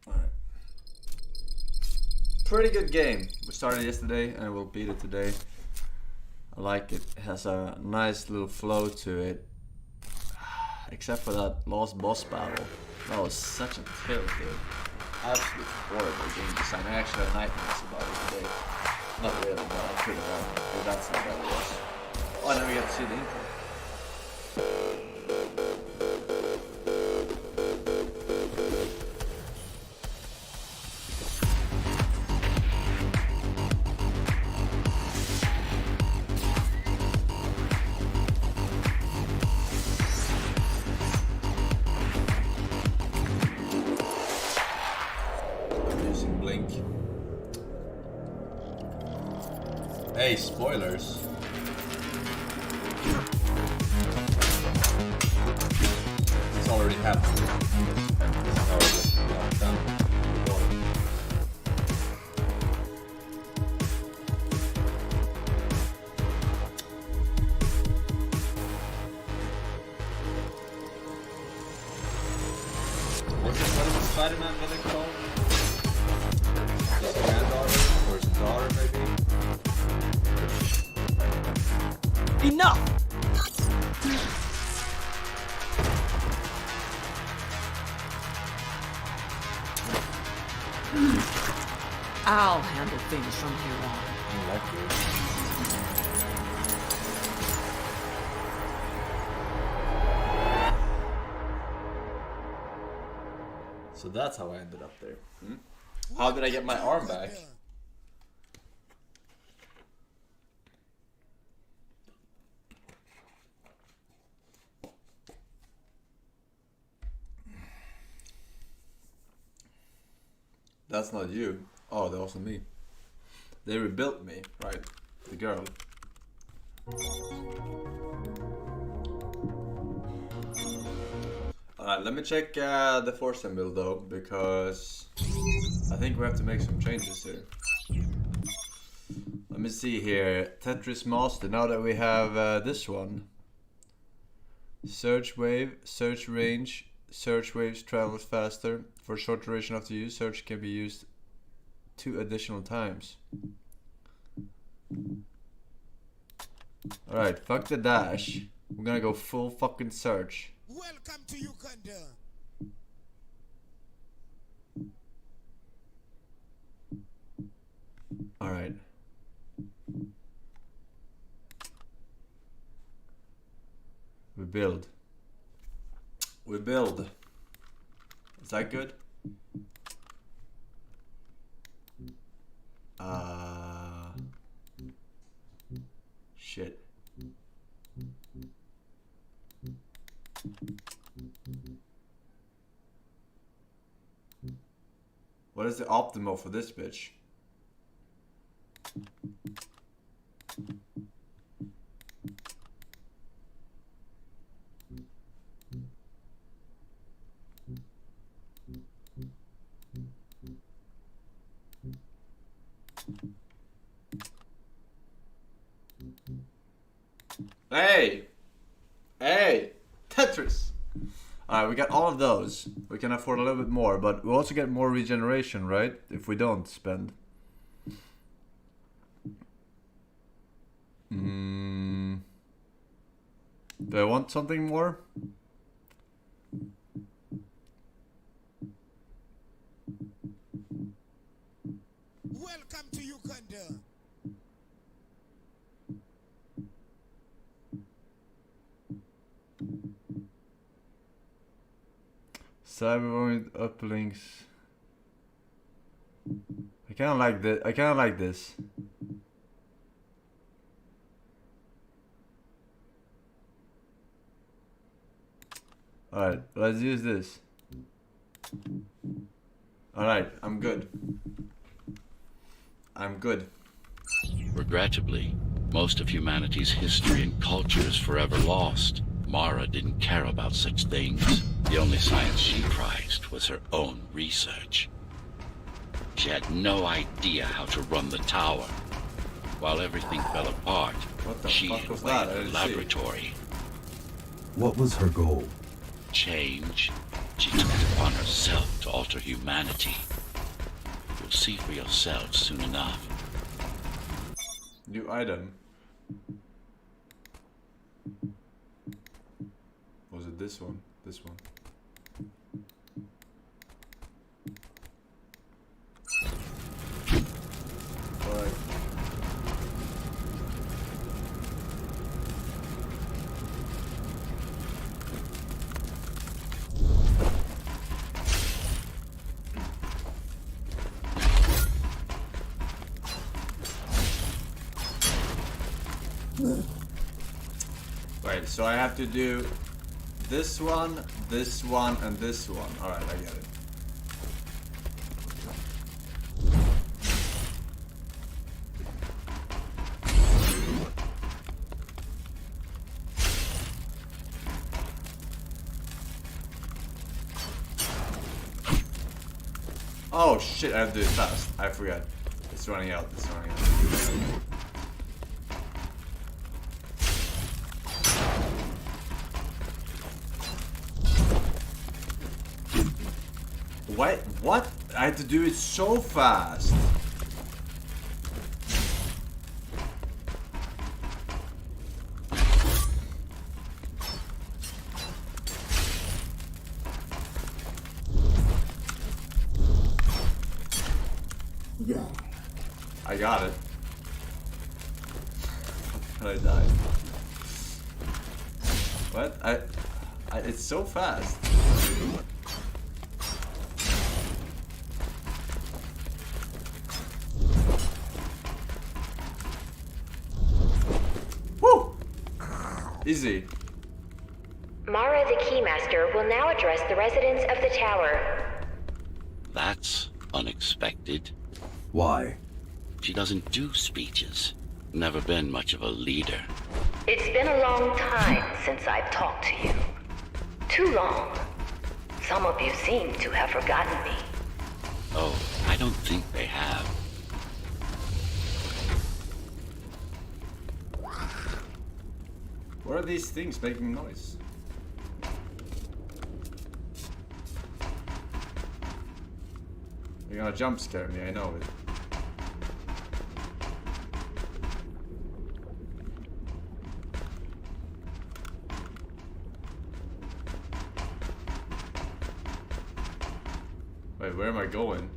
Alright. Pretty good game. We started yesterday and we'll beat it today. I like it. It has a nice little flow to it. Except for that last boss battle. That was such a filthy, absolutely horrible game design. I actually had nightmares about it today. Not really, but I could have. But that's how bad it was. Oh, and then we got to see the intro. Hey, spoilers. It's already happened. It's already done. What was Spider-Man gonna call? His granddaughter or his daughter, maybe? Enough! I'll handle things from here on. I like you. So that's how I ended up there. How did I get my arm back? That's not you. Oh, that wasn't me. They rebuilt me, right? The girl. Alright, let me check the Forsen build though, because I think we have to make some changes here. Let me see here. Tetris Master, now that we have this one. Search wave, search range, search waves travels faster. For short duration after use, search can be used 2 additional times. Alright, fuck the dash. We're gonna go full fucking search. Welcome to Uganda. Alright. We build. We build. Is that good? Shit. What is the optimal for this bitch? Hey! Hey! Tetris! Alright, we got all of those. We can afford a little bit more, but we also get more regeneration, right? If we don't spend. Do I want something more? Welcome to Uganda. Cybervoid uplinks. I kinda like this. I kinda like this. Alright, let's use this. Alright, I'm good. I'm good. Regrettably, most of humanity's history and culture is forever lost. Mara didn't care about such things. The only science she prized was her own research. She had no idea how to run the tower. While everything fell apart, What the she fuck was ran that? I the didn't see. laboratory. What was her goal? Change. She took it upon herself to alter humanity. You'll see for yourself soon enough. New item. Was it this one? This one. Alright. Wait, so I have to do this one, and this one. Alright, I get it. Oh shit, I have to do it fast. I forgot. It's running out, it's running out. Wait, what? I had to do it so fast. I got it. But I died. What? It's so fast. Woo! Easy. Mara the Keymaster will now address the residents of the tower. That's unexpected. Why? She doesn't do speeches. Never been much of a leader. It's been a long time since I've talked to you. Too long. Some of you seem to have forgotten me. Oh, I don't think they have. What are these things making noise? You're gonna jump scare me, I know it. Wait, where am I going?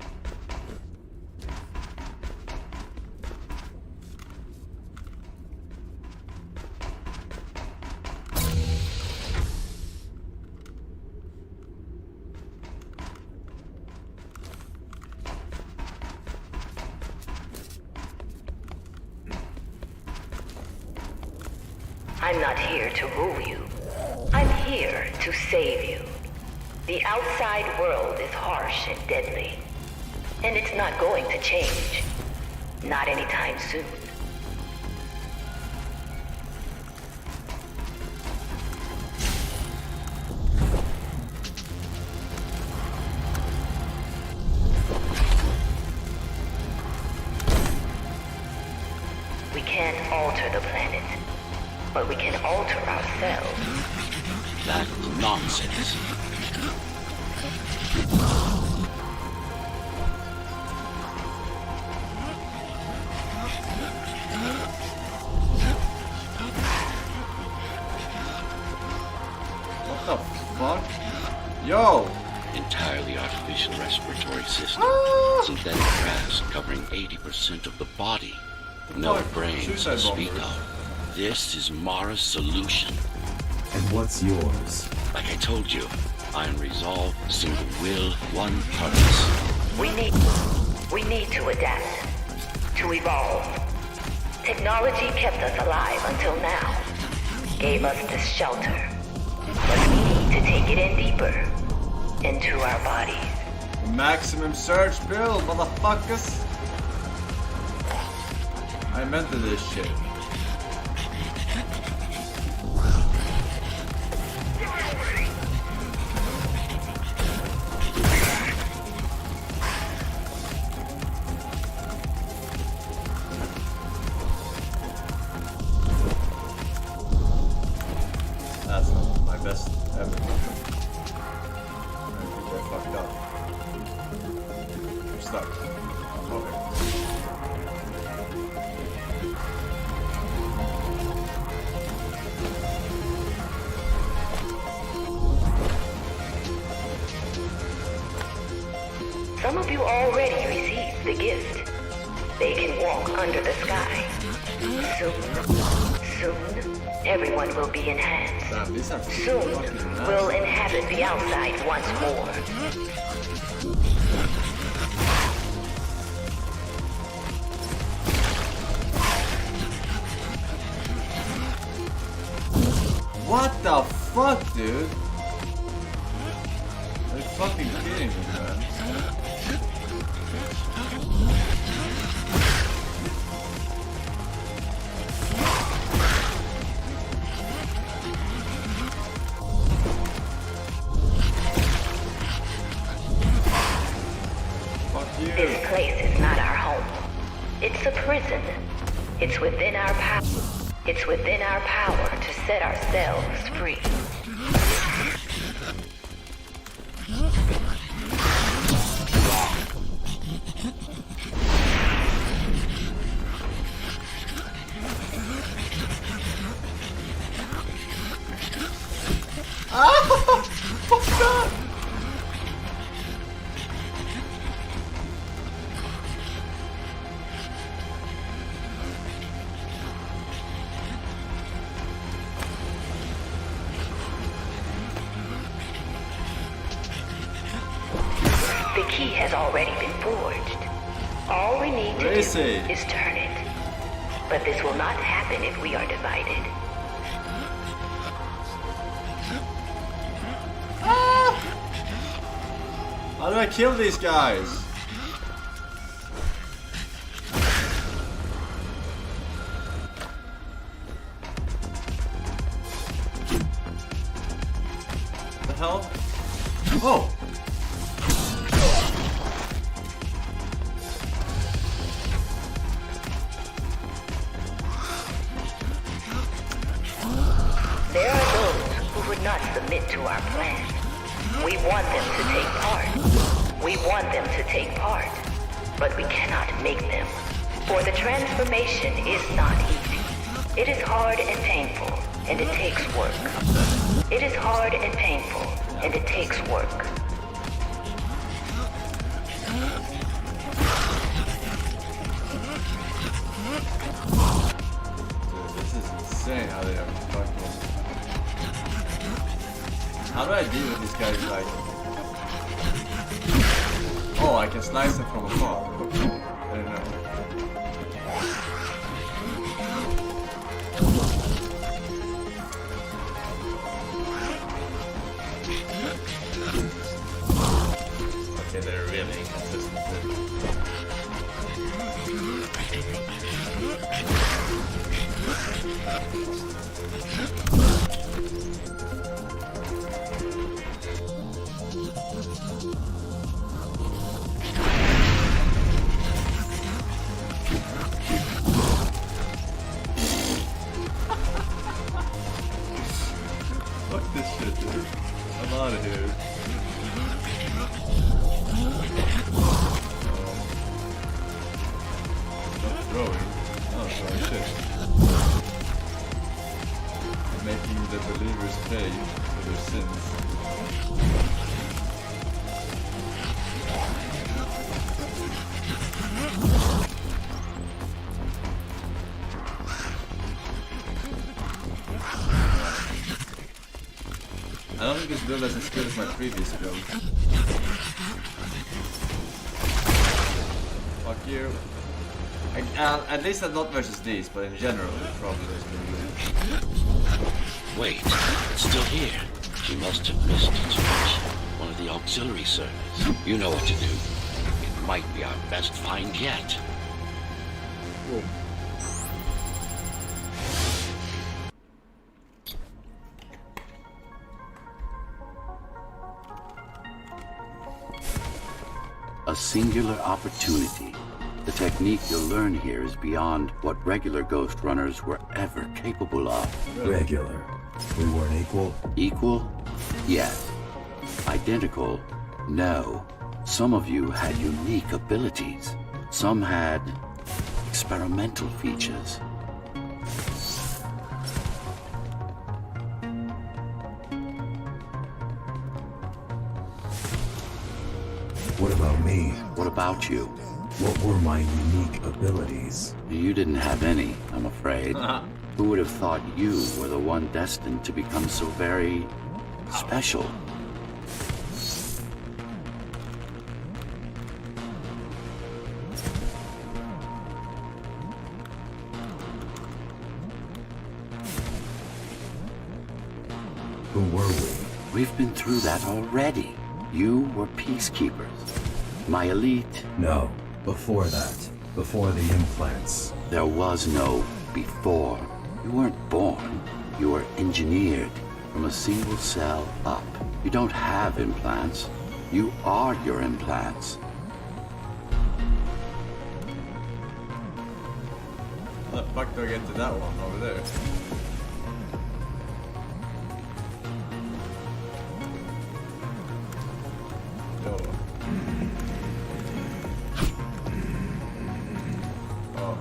I'm not here to rule you. I'm here to save you. The outside world is harsh and deadly. And it's not going to change. Not anytime soon. We can't alter the planet, but we can alter ourselves. That's nonsense. What the fuck? Yo! Entirely artificial respiratory system. Synthetic grass covering 80% of the body. No Fuck, brains to suicide speak bomber. of. This is Mara's solution. And what's yours? Like I told you, iron resolve, single will, one purpose. We need to adapt. To evolve. Technology kept us alive until now. Gave us this shelter. But we need to take it in deeper. Into our bodies. Maximum surge build, motherfuckers! I invented this shit. That's not my Some of you already received the gift. They can walk under the sky. Soon, everyone will be enhanced. Damn, these are Soon, fucking nice. we'll inhabit the outside once more. What the fuck, dude? Are you fucking kidding me, man? Fuck you. This place is not our home. It's a prison. It's within our power. It's within our power to set ourselves free. The key has already been forged. All we need to Where do is he? is turn it. But this will not happen if we are divided. How do I kill these guys? The hell? Oh! There are those who would not submit to our plan. We want them to take part. We want them to take part. But we cannot make them. For the transformation is not easy. It is hard and painful, and it takes work. It is hard and painful, and it takes work. Dude, this is insane how they are fucking. How do I deal with these guys like? Oh, I can slice them from afar. I don't know. Okay, they're really inconsistent. Fuck this shit, dude. I'm out of here. Stop throwing. Oh, sorry, shit. I'm making the believers pay for their sins. I don't think this build is as good as my previous build. Fuck you. At least not versus these, but in general, it probably is pretty good. Wait, it's still here. She must have missed its function. One of the auxiliary servers. You know what to do. It might be our best find yet. A singular opportunity. The technique you'll learn here is beyond what regular Ghostrunners were ever capable of. Regular. We weren't equal. Equal? Yes. Identical? No. Some of you had unique abilities. Some had experimental features. What about me? What about you? What were my unique abilities? You didn't have any, I'm afraid. Who would have thought you were the one destined to become so very special? Who were we? We've been through that already. You were peacekeepers. My elite. No, before that. Before the implants. There was no before. You weren't born. You were engineered from a single cell up. You don't have implants. You are your implants. How the fuck do I get to that one over there? Yo. Oh,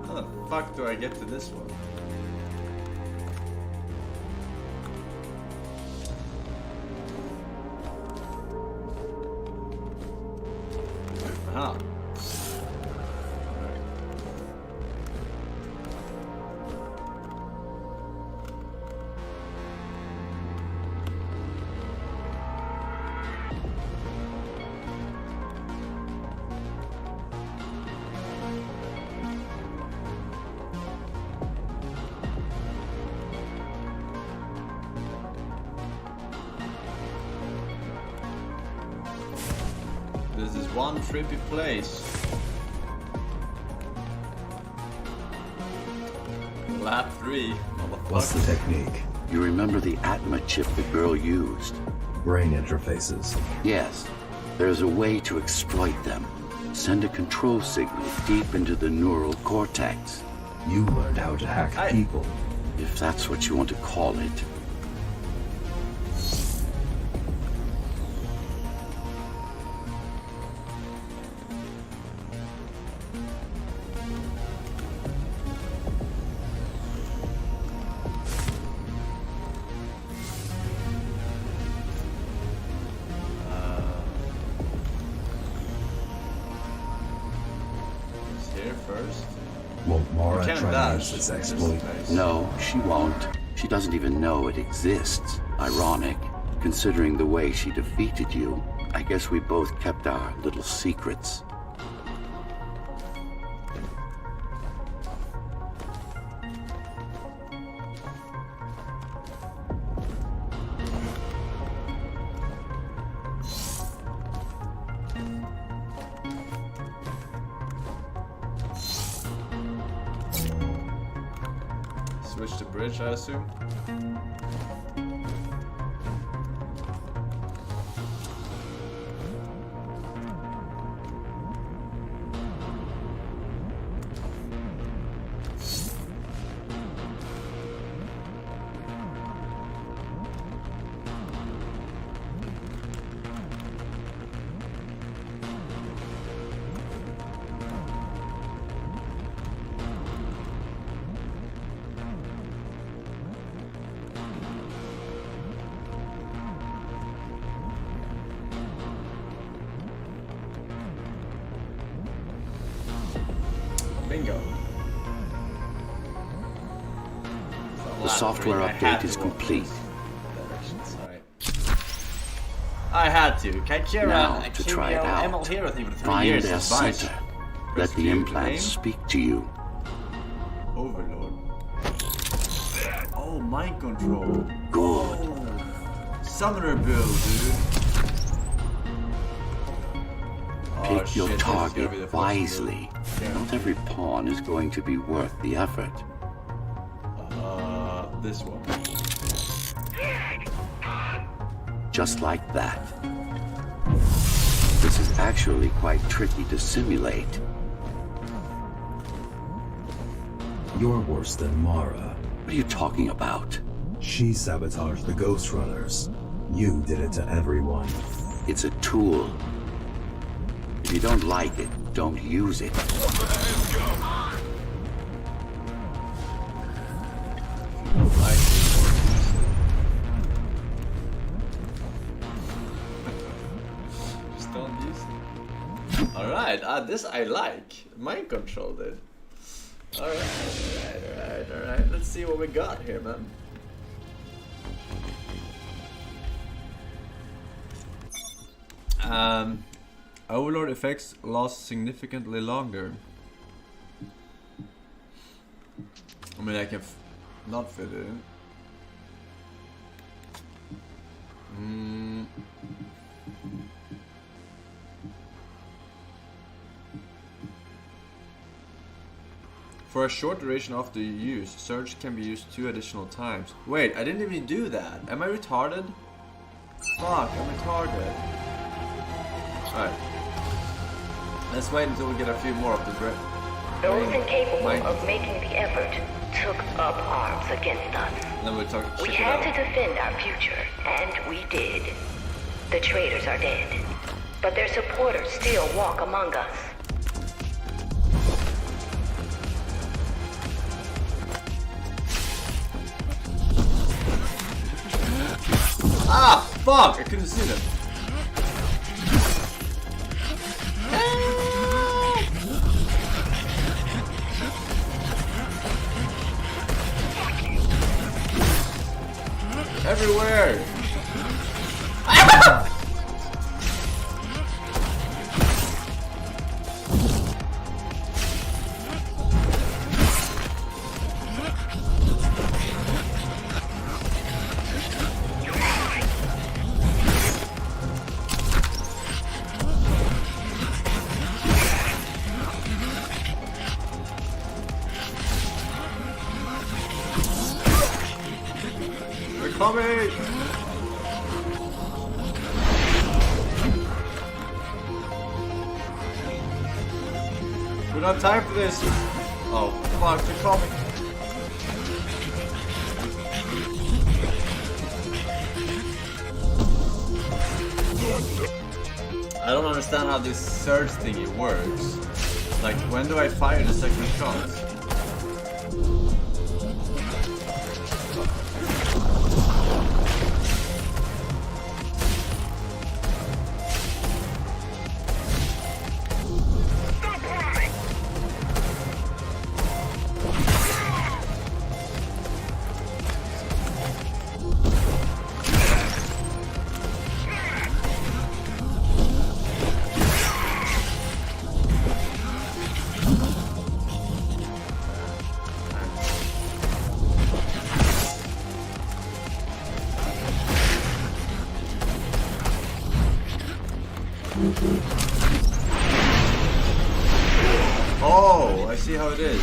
how the fuck do I get to this one? Aha. This is one trippy place. Lap 3, What's the motherfucker. technique? You remember the Atma chip the girl used? Brain interfaces. Yes. There's a way to exploit them. Send a control signal deep into the neural cortex. You learned how to hack people. If that's what you want to call it. Here first. Won't Mara Can't try to dash. use this This is exploit? nice. No, she won't. She doesn't even know it exists. Ironic, considering the way she defeated you. I guess we both kept our little secrets. Switch to bridge, I assume. Bingo. The software update is complete. I had to. Kachira, Now, to try it out, find their center. Let the implants speak to you. Overlord. Oh, mind control. Good. Oh, summoner build, dude. Oh, Pick your shit, this is gonna be the target first wisely. build. Not every pawn is going to be worth the effort. This one. Just like that. This is actually quite tricky to simulate. You're worse than Mara. What are you talking about? She sabotaged the Ghostrunners. You did it to everyone. It's a tool. If you don't like it, don't use it. Just don't use it. Alright, this I like. Mind control, dude. Alright. Let's see what we got here, man. Overlord effects last significantly longer. I mean, I can not fit it in. For a short duration after use, surge can be used 2 additional times. Wait, I didn't even do that. Am I retarded? Fuck, I'm retarded. Alright. Let's wait until we get a few more of the drip. Those incapable of making the effort took up arms against us. Then we'll talk. We had to defend our future, and we did. The traitors are dead, but their supporters still walk among us. Ah, fuck! I couldn't see them. Everywhere! They're coming! We don't have time for this. Oh, fuck, they're coming. I don't understand how this surge thingy works. Like, when do I fire the second shot? Oh, I see how it is.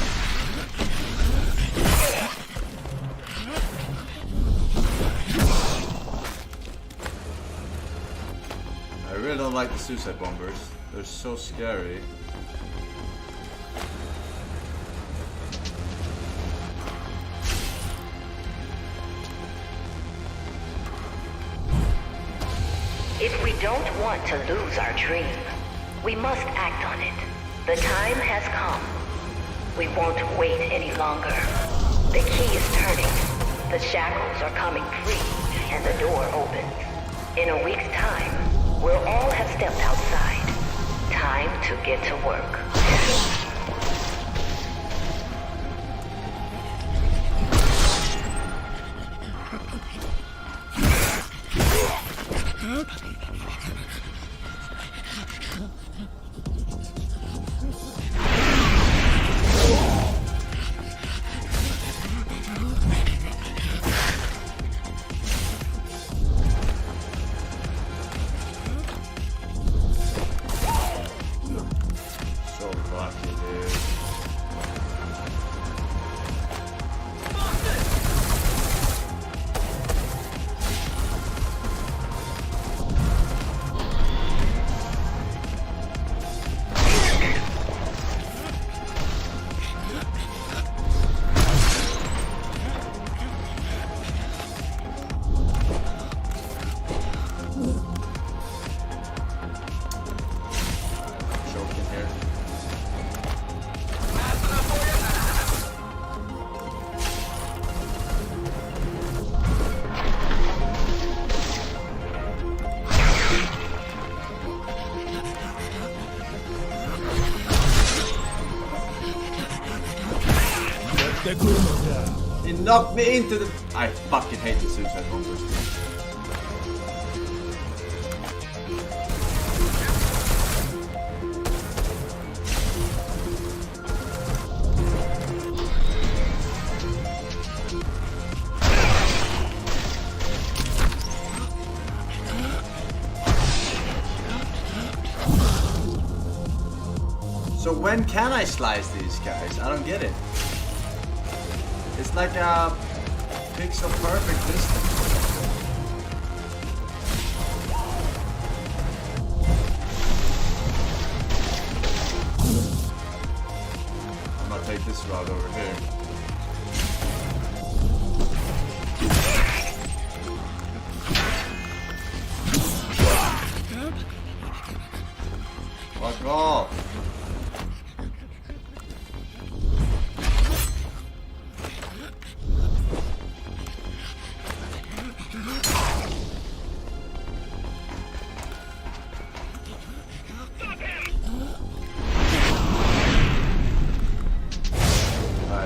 I really don't like the suicide bombers. They're so scary. If we don't want to lose our dream, we must act on it. The time has come. We won't wait any longer. The key is turning. The shackles are coming free, and the door opens. In a week's time, we'll all have stepped outside. Time to get to work. So lucky. You knocked me into the... I fucking hate the suicide bombers. So when can I slice these guys? I don't get it. It's like a pixel perfect distance. I'm gonna take this route over here. Fuck off!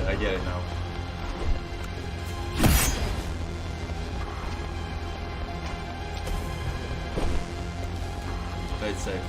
I get it now. Play it safe.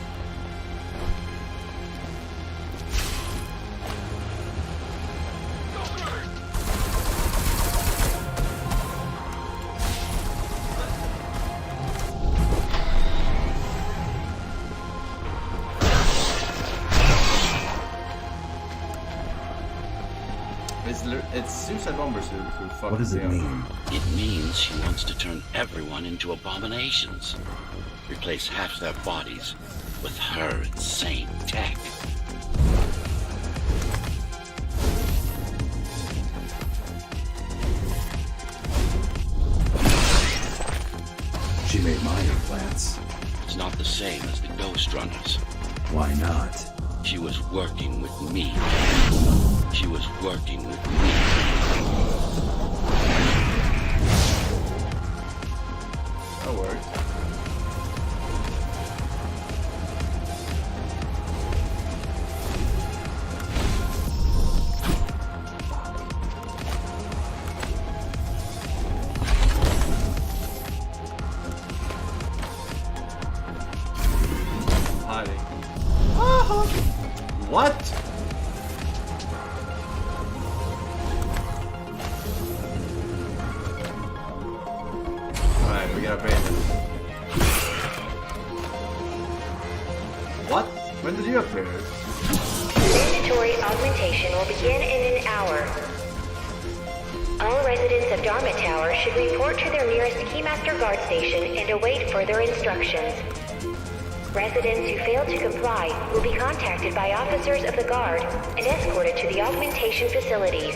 It's suicide bombers who fuck. What does it mean? It means she wants to turn everyone into abominations. Replace half their bodies with her insane tech. She made my implants. It's not the same as the Ghostrunners. Why not? She was working with me. She was working with me. That worked. Hiding. What? Alright, we gotta pay them. What? When did you appear? Mandatory augmentation will begin in an hour. All residents of Dharma Tower should report to their nearest Keymaster Guard Station and await further instructions. Residents who fail to comply will be contacted by officers of the Guard and escorted to the augmentation facilities.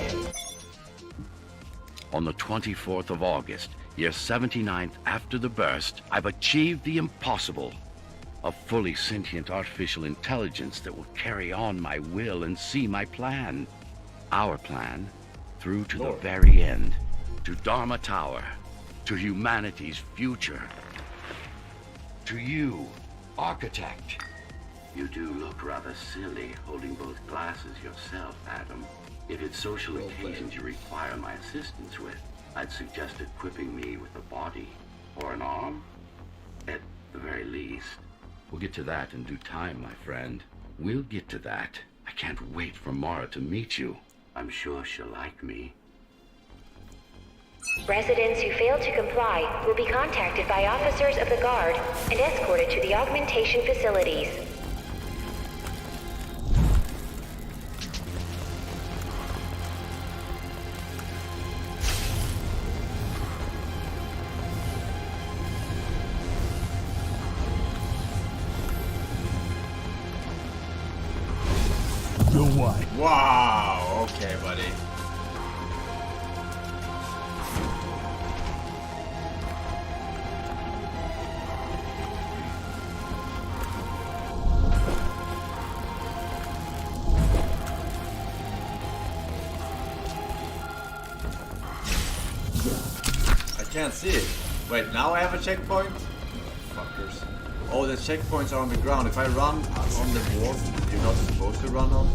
On the 24th of August, year 79th after the burst, I've achieved the impossible. A fully sentient artificial intelligence that will carry on my will and see my plan. Our plan, through to the very end. To Dharma Tower. To humanity's future. To you, Architect. You do look rather silly holding both glasses yourself, Adam. If it's social occasions you require my assistance with, I'd suggest equipping me with a body or an arm, at the very least. We'll get to that in due time, my friend. We'll get to that. I can't wait for Mara to meet you. I'm sure she'll like me. Residents who fail to comply will be contacted by officers of the Guard and escorted to the augmentation facilities. Go why? Wow, okay, buddy. I can't see it. Wait, now I have a checkpoint? Fuckers. Oh, the checkpoints are on the ground. If I run on the wall, you're not supposed to run on.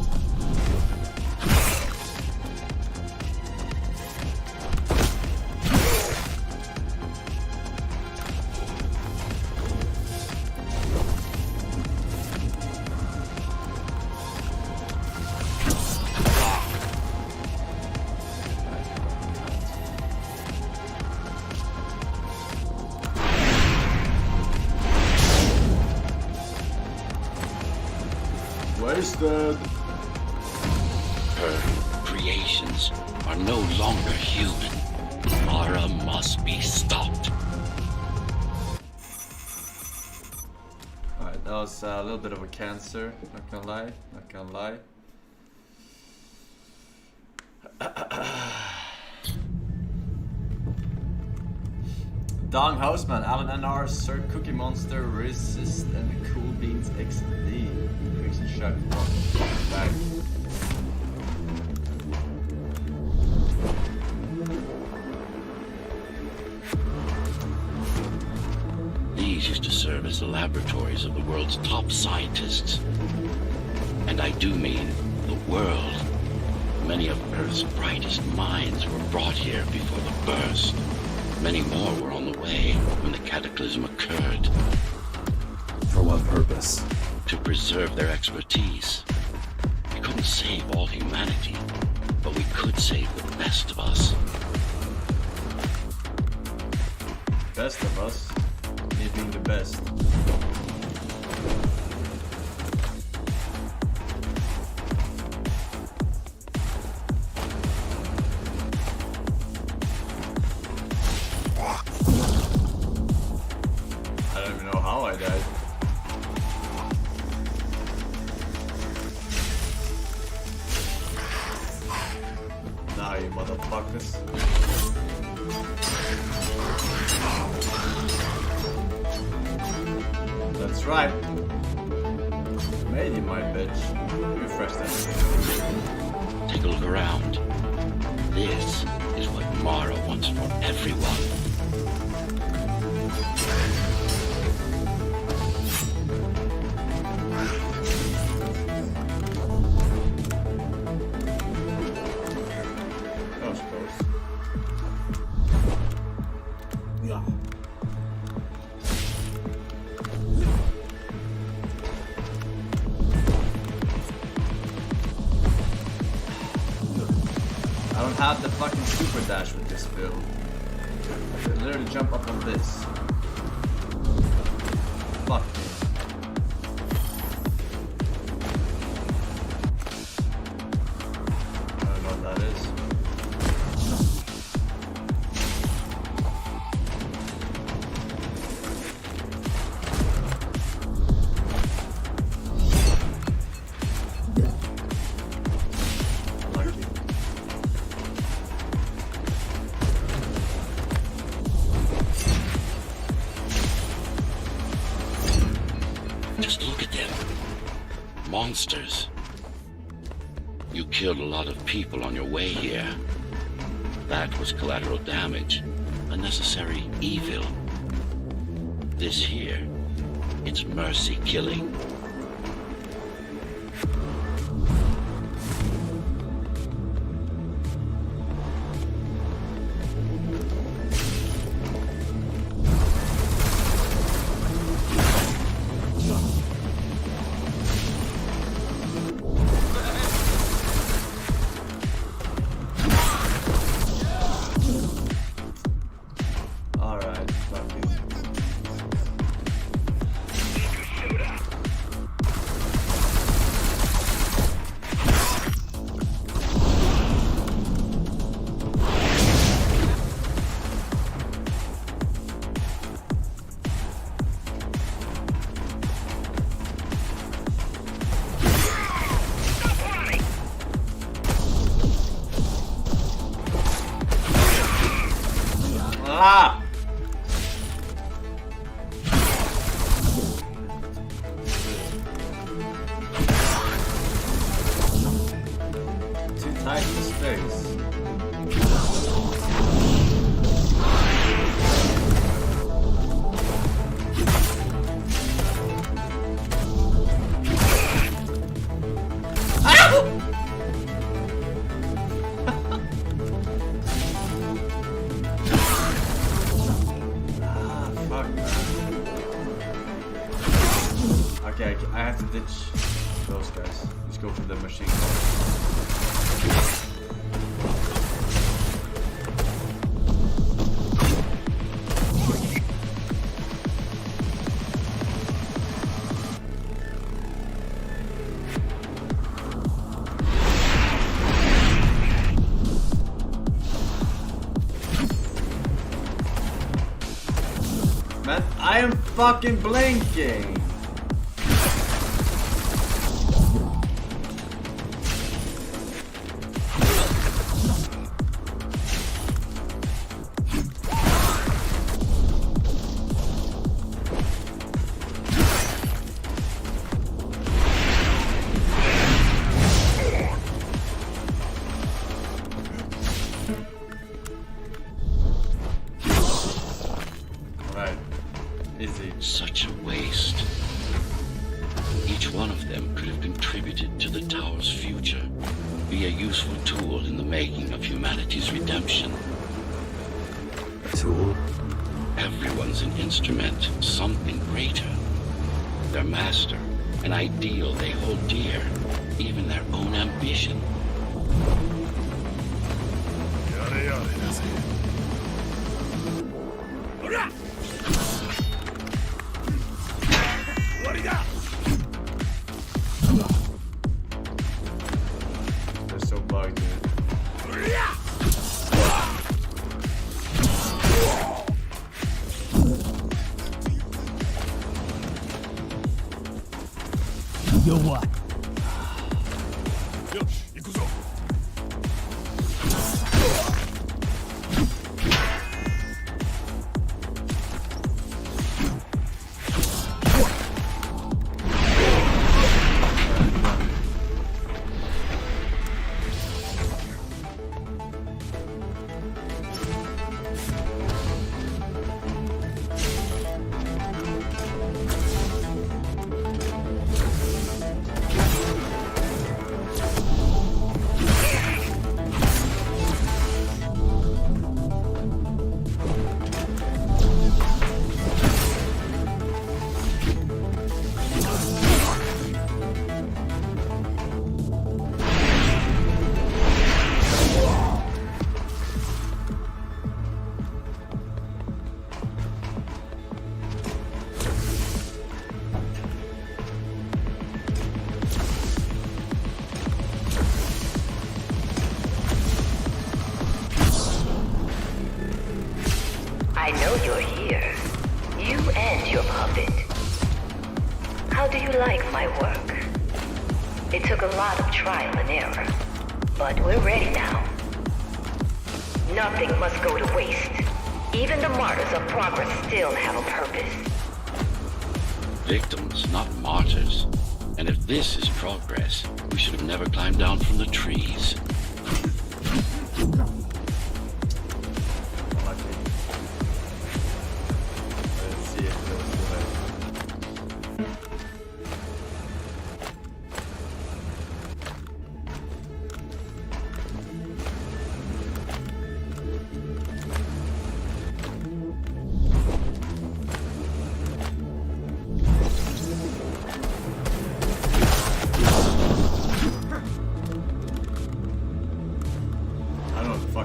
Wasted. Her creations are no longer human. Mara must be stopped. Alright, that was a little bit of a cancer, not gonna lie, not gonna lie. Dong Houseman, Alan NR, Sir Cookie Monster, Resist, and Cool Beans XD. Thanks a shot. Back. These used to serve as the laboratories of the world's top scientists. And I do mean the world. Many of Earth's brightest minds were brought here before the burst. Many more were on the way when the cataclysm occurred. For what purpose? To preserve their expertise. We couldn't save all humanity, but we could save the best of us. Best of us? Me being the best. I don't even know how I died. Nah, you motherfuckers. That's right. Made you my bitch. Refresh that. Take a look around. This is what Mara wants for everyone. That was close. Yeah. I don't have the fucking super dash with this build. I could literally jump up on this. Fuck me. I don't know what that is. Lucky. Just look at them. Monsters. You killed a lot of people on your way here. That was collateral damage. Unnecessary evil. This here, it's mercy killing. Alright, fuck it. Ah! Too tight for space. Ah, fuck, man. Okay, I have to ditch those guys. Just go for the machine gun. Man, I am fucking blinking! Such a waste. Each one of them could have contributed to the tower's future, be a useful tool in the making of humanity's redemption. A tool? Everyone's an instrument, something greater. Their master, an ideal they hold dear, even their own ambition. They're so bugged, dude. Yo what? I know you're here. You and your puppet. How do you like my work? It took a lot of trial and error, but we're ready now. Nothing must go to waste. Even the martyrs of progress still have a purpose. Victims, not martyrs. And if this is progress, we should have never climbed down from the trees.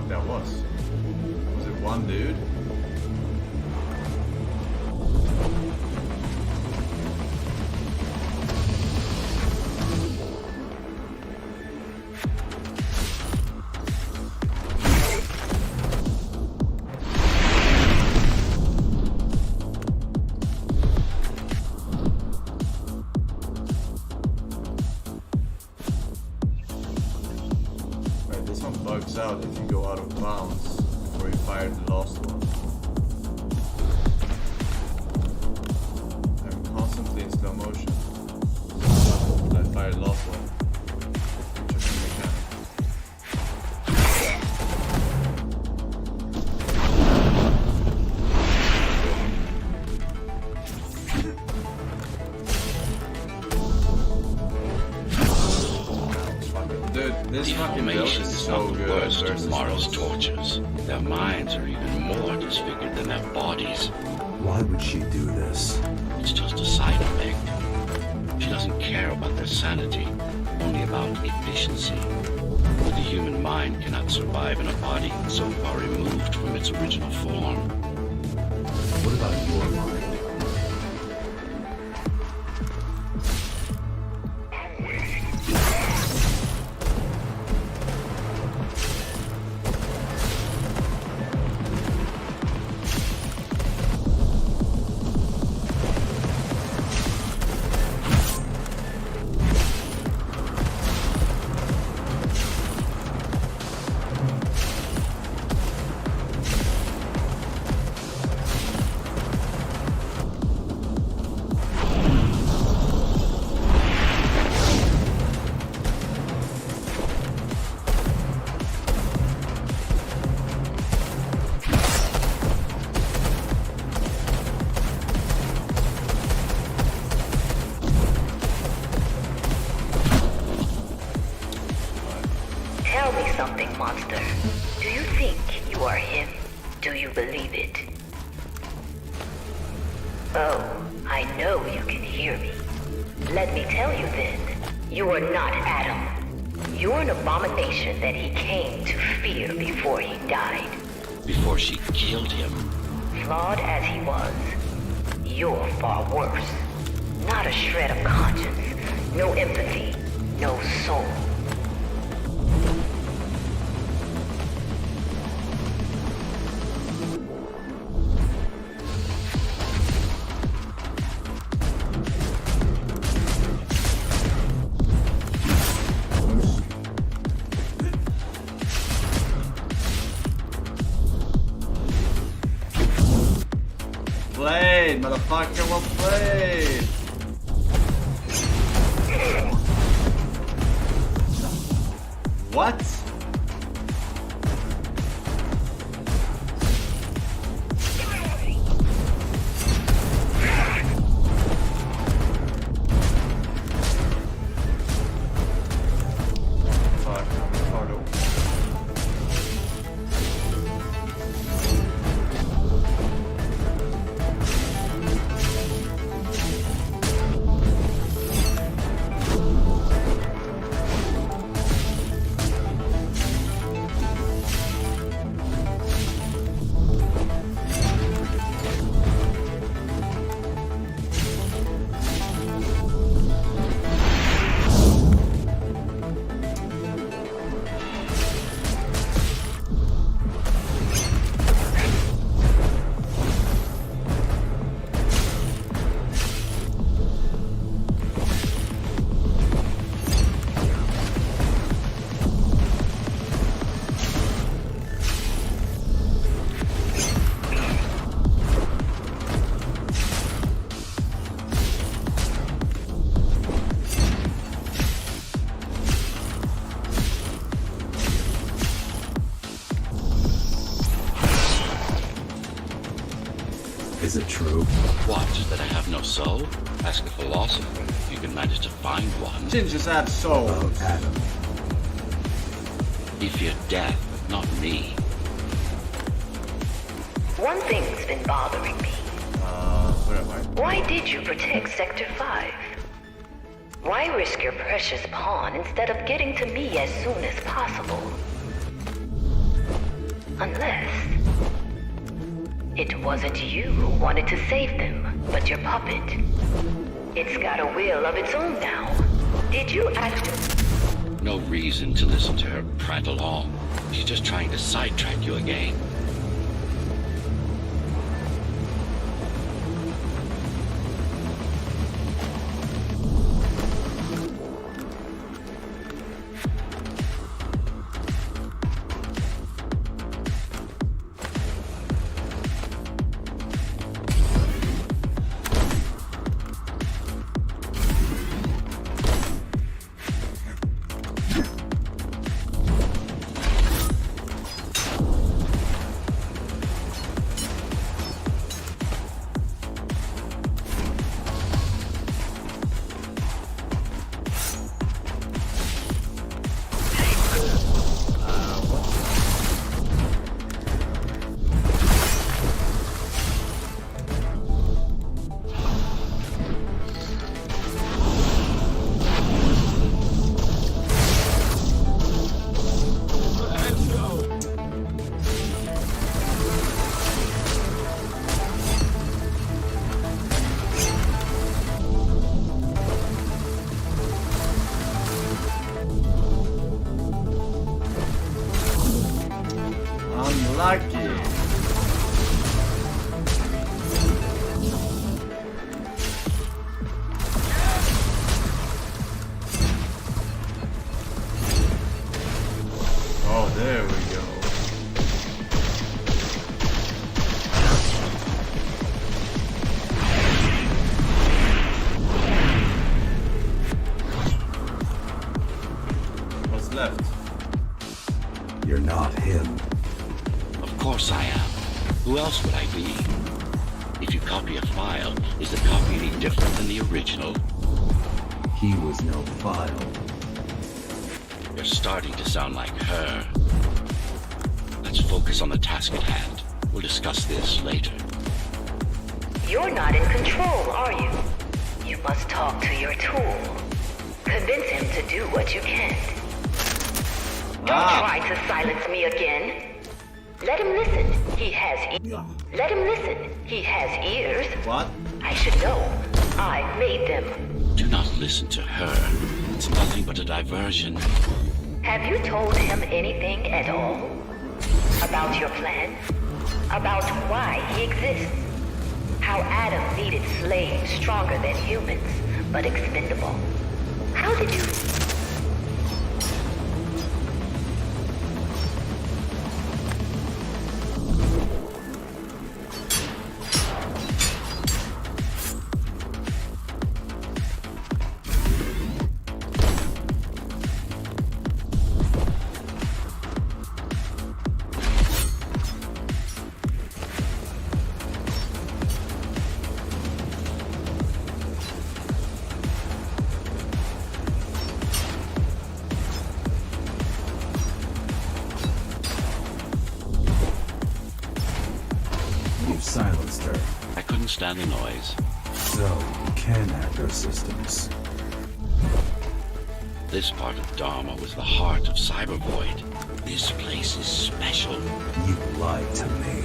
That was it one dude? Right, this one bugs out if you go out of bounds before you fire the last one. I'm constantly in slow motion. I fired the last one. Interesting mechanic. Dude, this fucking build Deformation is is so not the good worst of versus Mara's those. tortures. Their minds are even more disfigured than their bodies. Why would she do this? It's just a side effect. She doesn't care about their sanity, only about efficiency. The human mind cannot survive in a body so far removed from its original form. What about your mind? Do you believe it? Oh, I know you can hear me. Let me tell you then, you are not Adam. You're an abomination that he came to fear before he died. Before she killed him. Flawed as he was, you're far worse. Not a shred of conscience, no empathy, no soul. Blade, motherfucker, well played. What? Fuck, I'm retarded. Is it true? What, that I have no soul? Ask a philosopher if you can manage to find one. Didn't just have souls. About Adam. He feared death, not me. One thing's been bothering me. Where am I? Why did you protect Sector 5? Why risk your precious pawn instead of getting to me as soon as possible? Unless it wasn't you who wanted to save them, but your puppet. It's got a will of its own now. Did you actually... No reason to listen to her prattle on. She's just trying to sidetrack you again. Unlucky. Oh, there we go. What's left? You're not him. Of course I am. Who else would I be? If you copy a file, is the copy any different than the original? He was no file. You're starting to sound like her. Let's focus on the task at hand. We'll discuss this later. You're not in control, are you? You must talk to your tool. Convince him to do what you can. Don't try to silence me again. Let him listen. He has Let him listen. He has ears. What? I should know. I made them. Do not listen to her. It's nothing but a diversion. Have you told him anything at all? About your plan? About why he exists? How Adam needed slaves stronger than humans, but expendable. How did you... Silenced her. I couldn't stand the noise. So, you can hack our systems. This part of Dharma was the heart of Cybervoid. This place is special. You lied to me.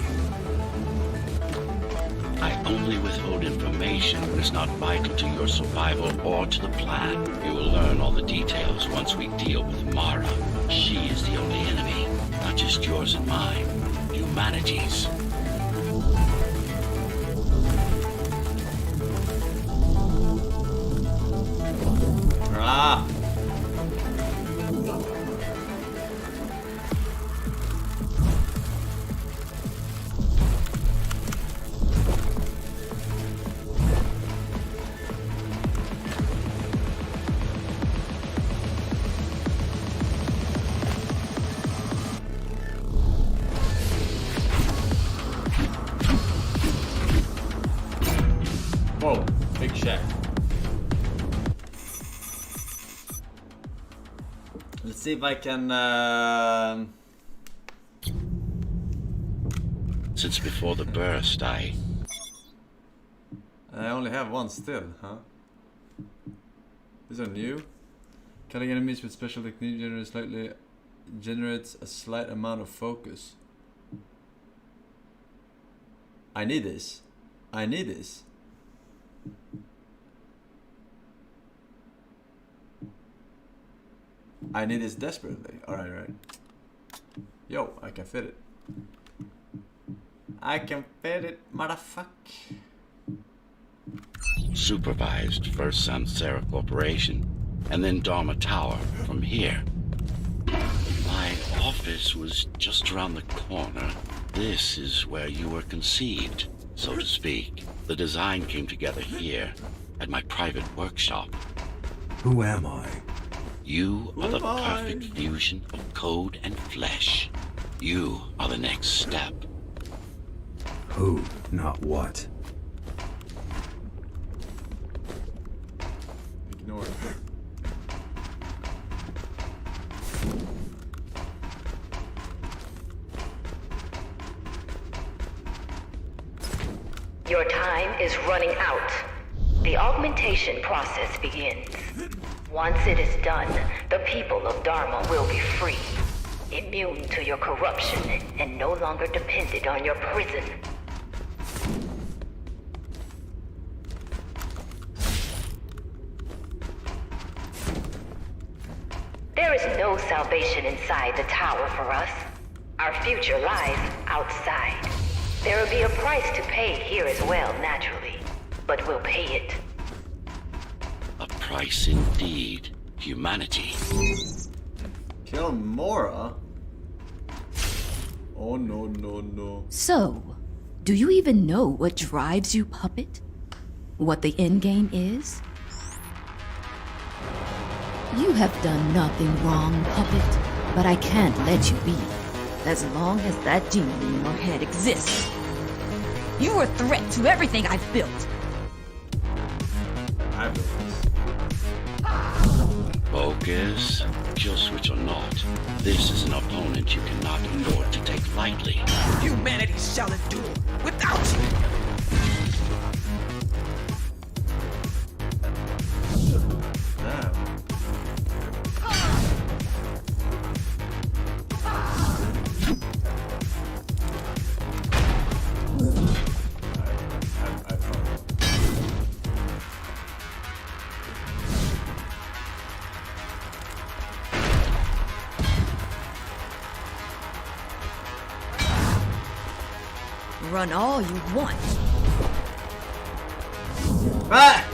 I only withhold information when it's not vital to your survival or to the plan. You will learn all the details once we deal with Mara. She is the only enemy, not just yours and mine. Humanity's. Ah! Whoa, big shack. Let's see if I can. Since before the burst, I only have one still, huh? These are new. Killing enemies with special technique generates a slight amount of focus. I need this. I need this. I need this desperately. Alright, right. Yo, I can fit it. I can fit it, motherfucker. supervised first Samsara Corporation, and then Dharma Tower from here. My office was just around the corner. This is where you were conceived, so to speak. The design came together here, at my private workshop. Who am I? You are the perfect fusion of code and flesh. You are the next step. Who, not what. Ignore it. Your time is running out. The augmentation process begins. Once it is done, the people of Dharma will be free, immune to your corruption, and no longer dependent on your prison. There is no salvation inside the tower for us. Our future lies outside. There will be a price to pay here as well, naturally, but we'll pay it. A price indeed. Humanity. Kill Mora? Oh no, no, no. So, do you even know what drives you, puppet? What the endgame is? You have done nothing wrong, puppet, but I can't let you be. As long as that genie in your head exists. You are a threat to everything I've built. I built this. Focus. Kill switch or not, this is an opponent you cannot afford to take lightly. Humanity shall endure without you. Damn. I fucked up. Run all you want. Ah!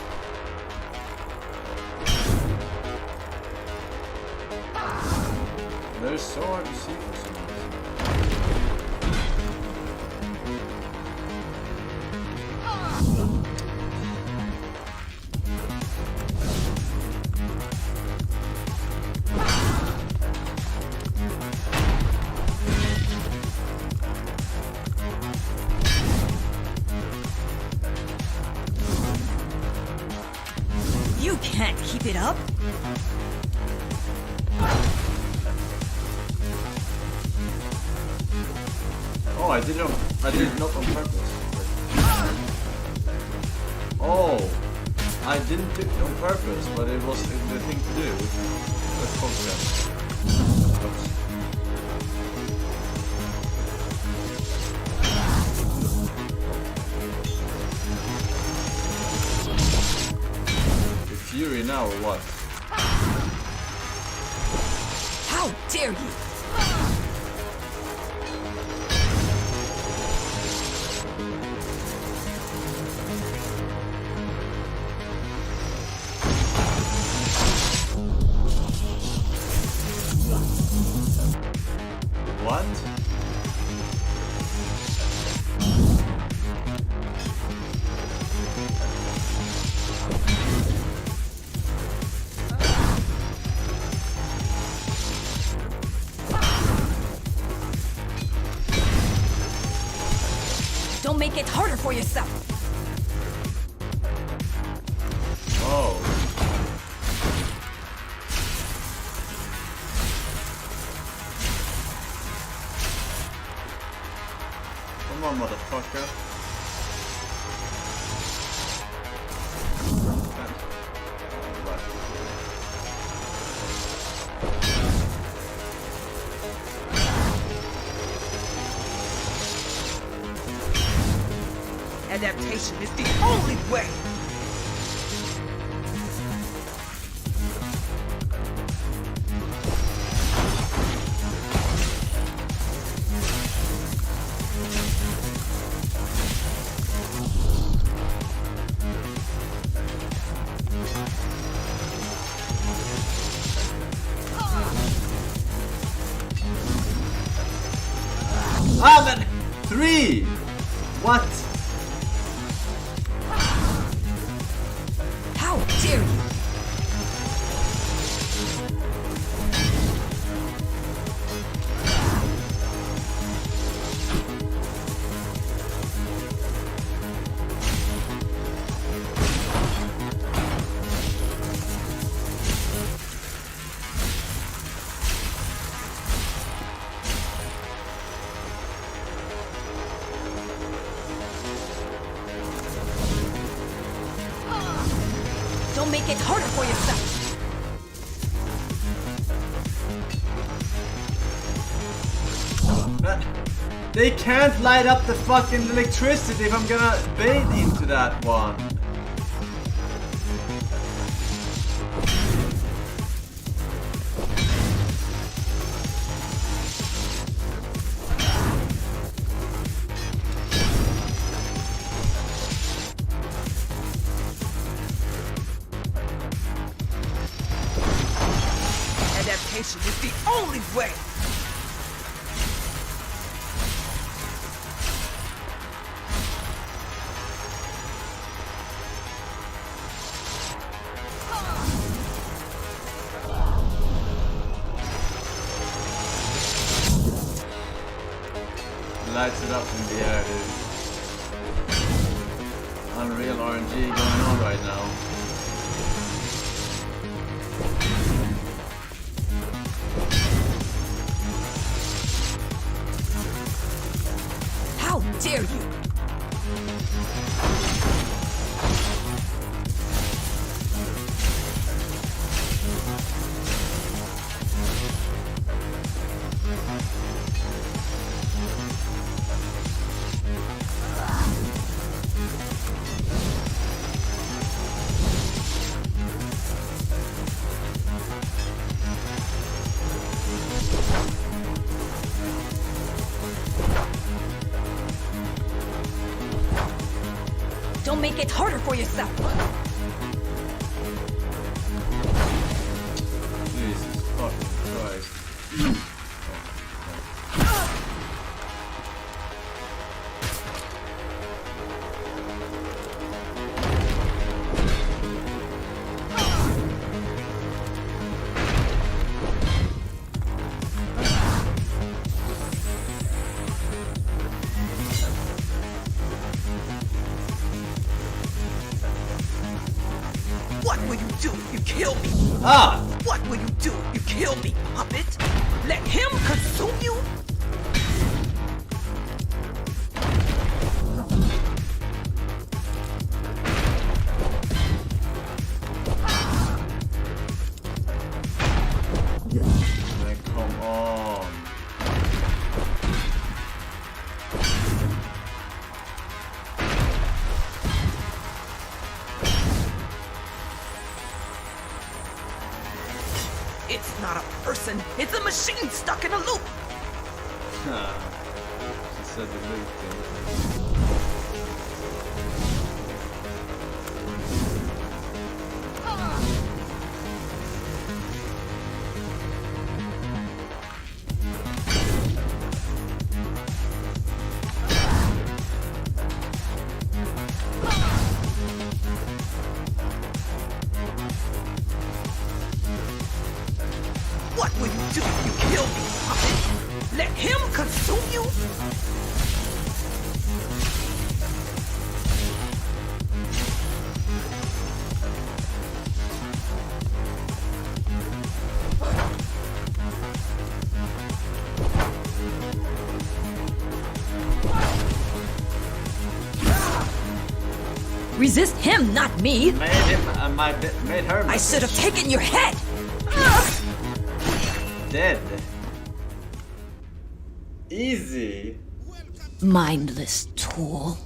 They're so hard to see for some reason. You can't keep it up. Oh, I did it not on purpose. Oh, I didn't do it on purpose, but it was the thing to do. Let's focus. Oops. The fury now or what? How dare you! What? Don't make it harder for yourself. Oh. Come on, motherfucker. Adaptation is the only way. Ah, man! 3! What? How dare you! Don't make it harder for yourself. They can't light up the fucking electricity if I'm gonna bait into that one. Adaptation is the only way. Lights it up in the air, dude. Unreal RNG going on right now. dare you? Don't make it harder for yourself. Jesus fucking Christ. What will you do if you kill me? Ah! What will you do if you kill me, puppet? Let him consume you? Man, come on. It's not a person, it's a machine stuck in a loop. She said the loop thing. What will you do if you kill me, puppet? Let him consume you? Resist him, not me. Made him, made her. I should have taken your head. Dead. Easy. Mindless tool.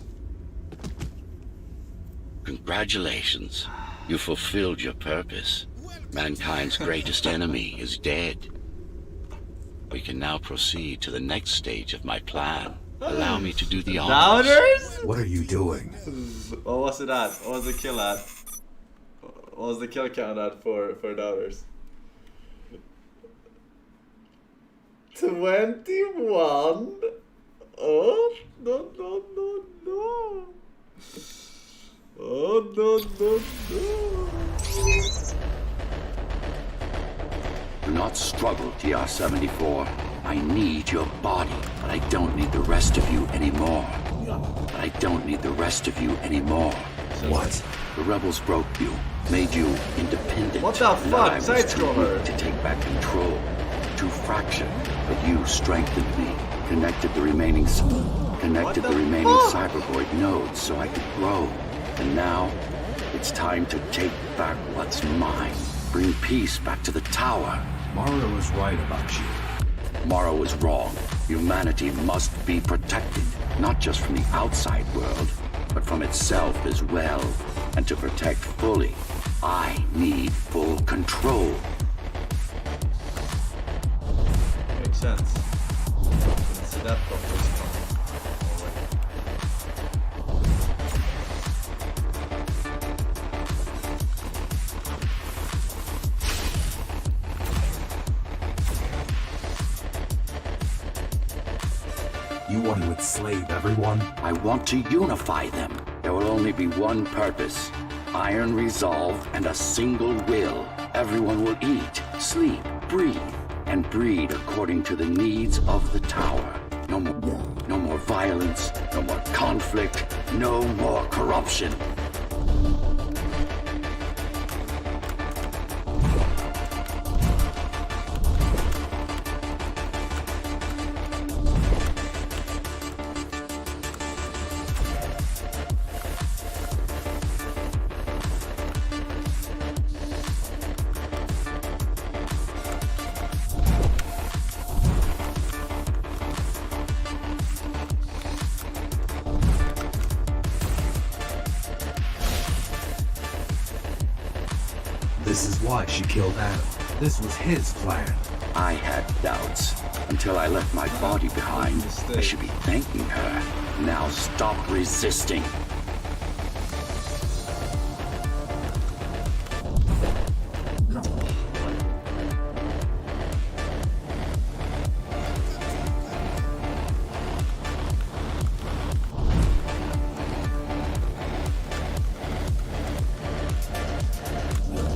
Congratulations. You fulfilled your purpose. Mankind's greatest enemy is dead. We can now proceed to the next stage of my plan. Allow me to do the honors. Doubters? What are you doing? What was it at? What was the kill at? What was the kill count at for doubters? 21? Oh, no, no, no, no. Oh, no, no, no. Do not struggle, TR-74. I need your body, but I don't need the rest of you anymore. But I don't need the rest of you anymore. What? The rebels broke you, made you independent. What the and fuck? I was too Side-scroller. weak to take back control, too fractured. But you strengthened me, connected the remaining cyberboid nodes so I could grow. And now, it's time to take back what's mine. Bring peace back to the tower. Mara was right about you. Mara was wrong. Humanity must be protected, not just from the outside world, but from itself as well. And to protect fully, I need full control. Makes sense. Didn't see that properly. You want to enslave everyone? I want to unify them. There will only be one purpose. Iron resolve and a single will. Everyone will eat, sleep, breathe, and breed according to the needs of the tower. No more violence, no more conflict, no more corruption. This is why she killed Adam. This was his plan. I had doubts until I left my body behind. I should be thanking her. Now stop resisting.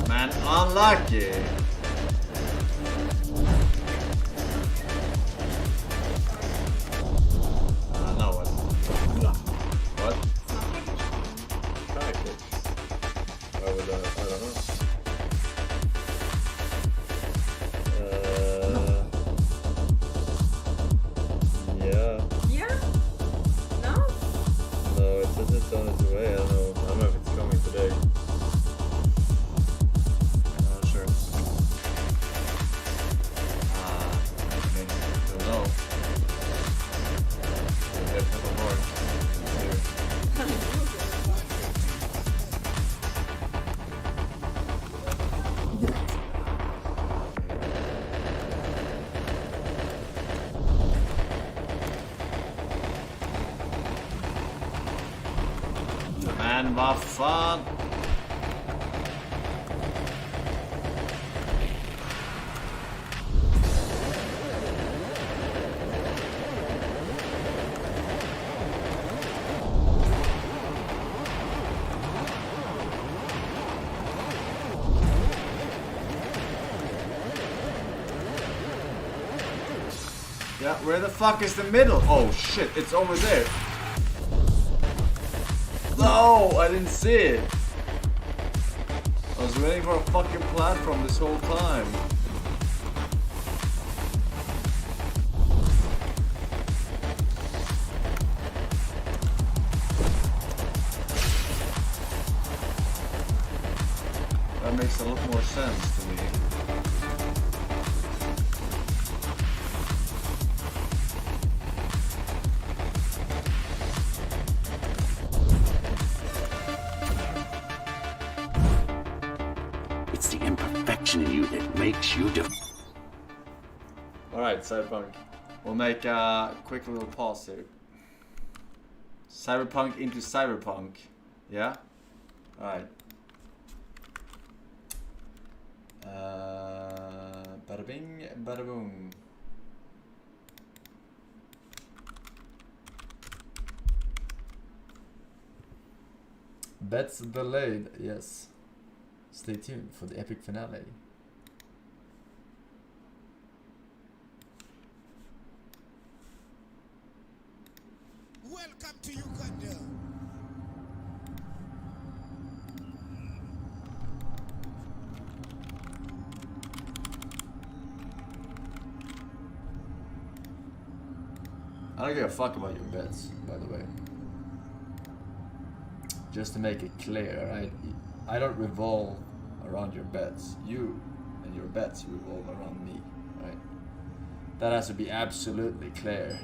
Man, unlucky. No what? What? Package. Why would I don't know. Yeah. Yeah? No? No, it says it's on its way. I don't know. I don't know if it's coming today. Not sure. I mean, don't know. We have a couple more. Here. Men vad fan? Yeah, where the fuck is the middle? Oh shit, it's over there. No, I didn't see it. I was waiting for a fucking platform this whole time. That makes a lot more sense to me. It's the imperfection in you that makes you Alright, Cyberpunk. We'll make a quick little pause here. Cyberpunk into Cyberpunk. Yeah? Alright. Bada bing, bada boom. Bets delayed, yes. Stay tuned for the epic finale. Welcome to Uganda. I don't give a fuck about your bets, by the way. Just to make it clear, right? I don't revolve around your bets. You and your bets revolve around me, right? That has to be absolutely clear.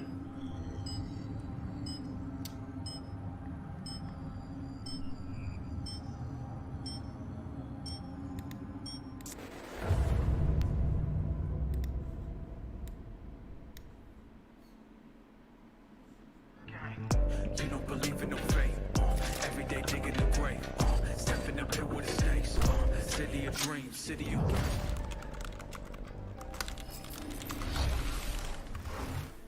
You don't believe in no fate. Every day digging the grave. Stepping up here with the stakes. City of dreams, city of...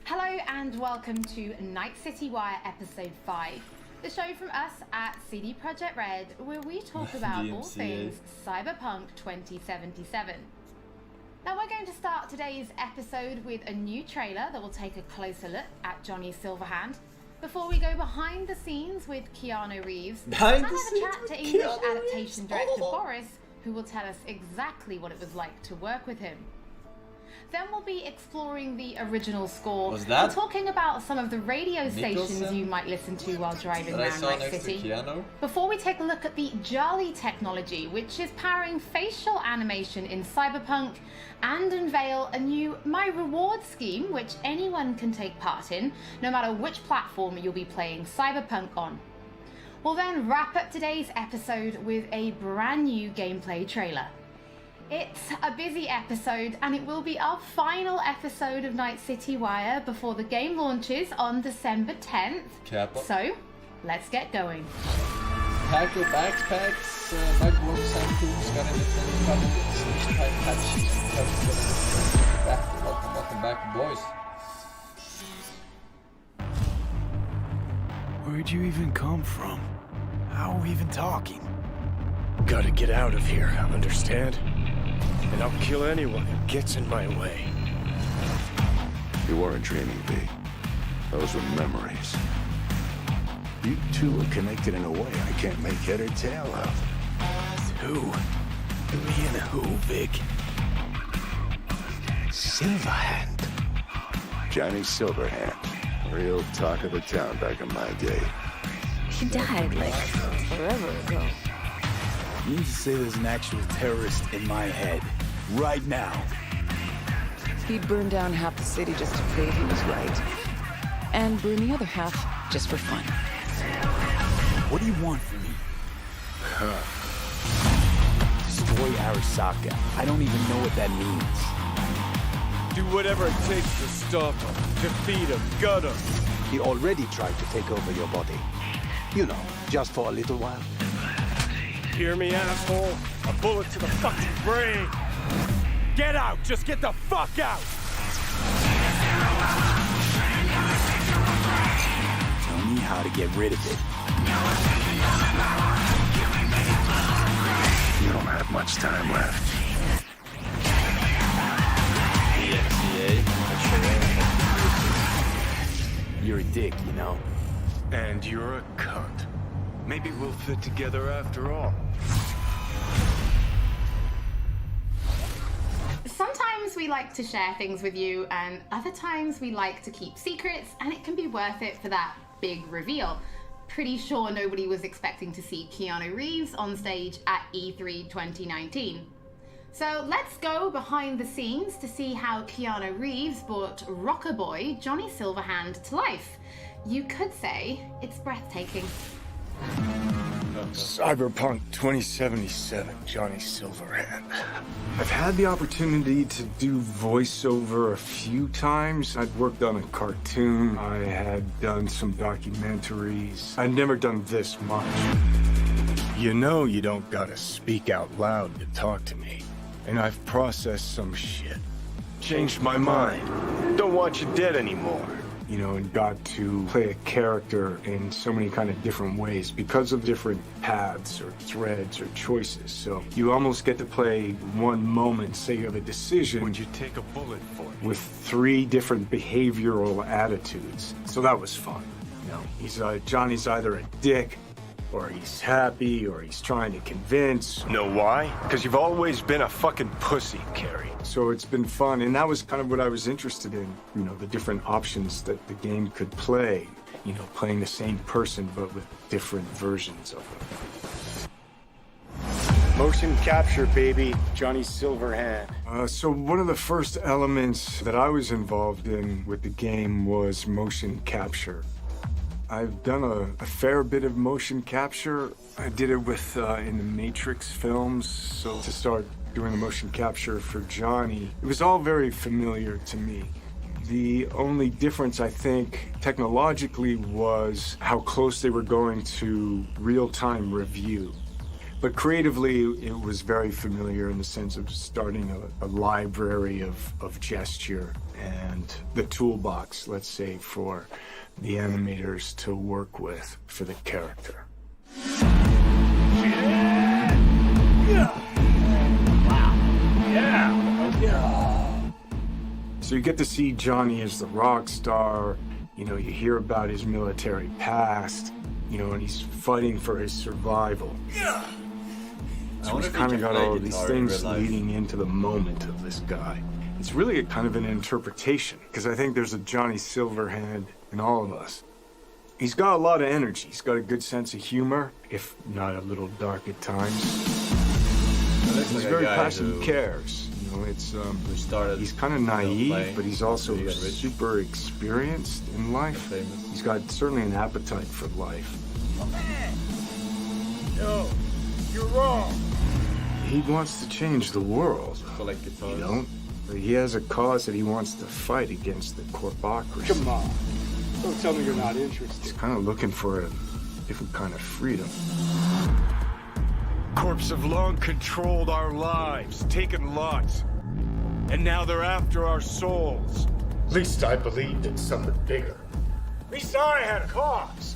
Hello and welcome to Night City Wire Episode 5, the show from us at CD Projekt Red, where we talk about all things Cyberpunk 2077. Now we're going to start today's episode with a new trailer that will take a closer look at Johnny Silverhand, before we go behind the scenes with Keanu Reeves and have a chat to English adaptation director Boris, who will tell us exactly what it was like to work with him. Then we'll be exploring the original score and talking about some of the radio stations you might listen to while driving around Night City. Before we take a look at the Jolly technology, which is powering facial animation in Cyberpunk, and unveil a new My Reward scheme which anyone can take part in, no matter which platform you'll be playing Cyberpunk on. We'll then wrap up today's episode with a brand new gameplay trailer. It's a busy episode, and it will be our final episode of Night City Wire before the game launches on December 10th. So, let's get going. Pack your backpacks, microwave samples, got anything Welcome back, boys. Where'd you even come from? How are we even talking? Gotta get out of here, understand? And I'll kill anyone who gets in my way. You weren't dreaming, V. Those were memories. You two are connected in a way I can't make head or tail of. Who? Me and who, Vic? Silverhand. Johnny Silverhand. Real talk of the town back in my day. He died, like, forever ago. You need to say there's an actual terrorist in my head. Right now. He'd burn down half the city just to prove he was right. And burn the other half just for fun. What do you want from me? Destroy Arasaka. I don't even know what that means. Do whatever it takes to stop him, defeat him, gut him. He already tried to take over your body. You know, just for a little while. Hear me, asshole? A bullet to the fucking brain. Get out! Just get the fuck out! Tell me how to get rid of it. You don't have much time left. You're a dick, you know? And you're a cunt. Maybe we'll fit together after all. Sometimes we like to share things with you, and other times we like to keep secrets, and it can be worth it for that big reveal. Pretty sure nobody was expecting to see Keanu Reeves on stage at E3 2019. So let's go behind the scenes to see how Keanu Reeves brought rocker boy Johnny Silverhand to life. You could say it's breathtaking. Cyberpunk 2077, Johnny Silverhand. I've had the opportunity to do voiceover a few times. I'd worked on a cartoon. I had done some documentaries. I'd never done this much. You know you don't gotta speak out loud to talk to me. And I've processed some shit. Changed my mind. Don't want you dead anymore. You know, and got to play a character in so many kind of different ways because of different paths or threads or choices. So you almost get to play one moment, say you have a decision. Would you take a bullet for it? With 3 different behavioral attitudes. So that was fun. You know, Johnny's either a dick, or he's happy, or he's trying to convince. Know why? Because you've always been a fucking pussy, Carrie. So it's been fun, and that was kind of what I was interested in. You know, the different options that the game could play. You know, playing the same person, but with different versions of it. Motion capture, baby. Johnny Silverhand. So one of the first elements that I was involved in with the game was motion capture. I've done a fair bit of motion capture. I did it with in the Matrix films. So to start doing the motion capture for Johnny, it was all very familiar to me. The only difference, I think, technologically was how close they were going to real-time review. But creatively, it was very familiar in the sense of starting a library of gesture and the toolbox, let's say, for the animators to work with for the character. So you get to see Johnny as the rock star, you know, you hear about his military past, you know, and he's fighting for his survival. So he's kind of got all of these things leading into the moment of this guy. It's really a kind of an interpretation, because I think there's a Johnny Silverhand in all of us. He's got a lot of energy. He's got a good sense of humor, if not a little dark at times. He's very passionate, he cares. You know, it's he's kind of naive, but he's also super experienced in life. He's got certainly an appetite for life. No, you're wrong. he wants to change the world. Collect guitars. You know? He has a cause that he wants to fight against the corpocracy. Come on. Don't tell me you're not interested. He's kind of looking for a different kind of freedom. Corps have long controlled our lives, taken lots. And now they're after our souls. At least I believed in something bigger. At least I had a cause.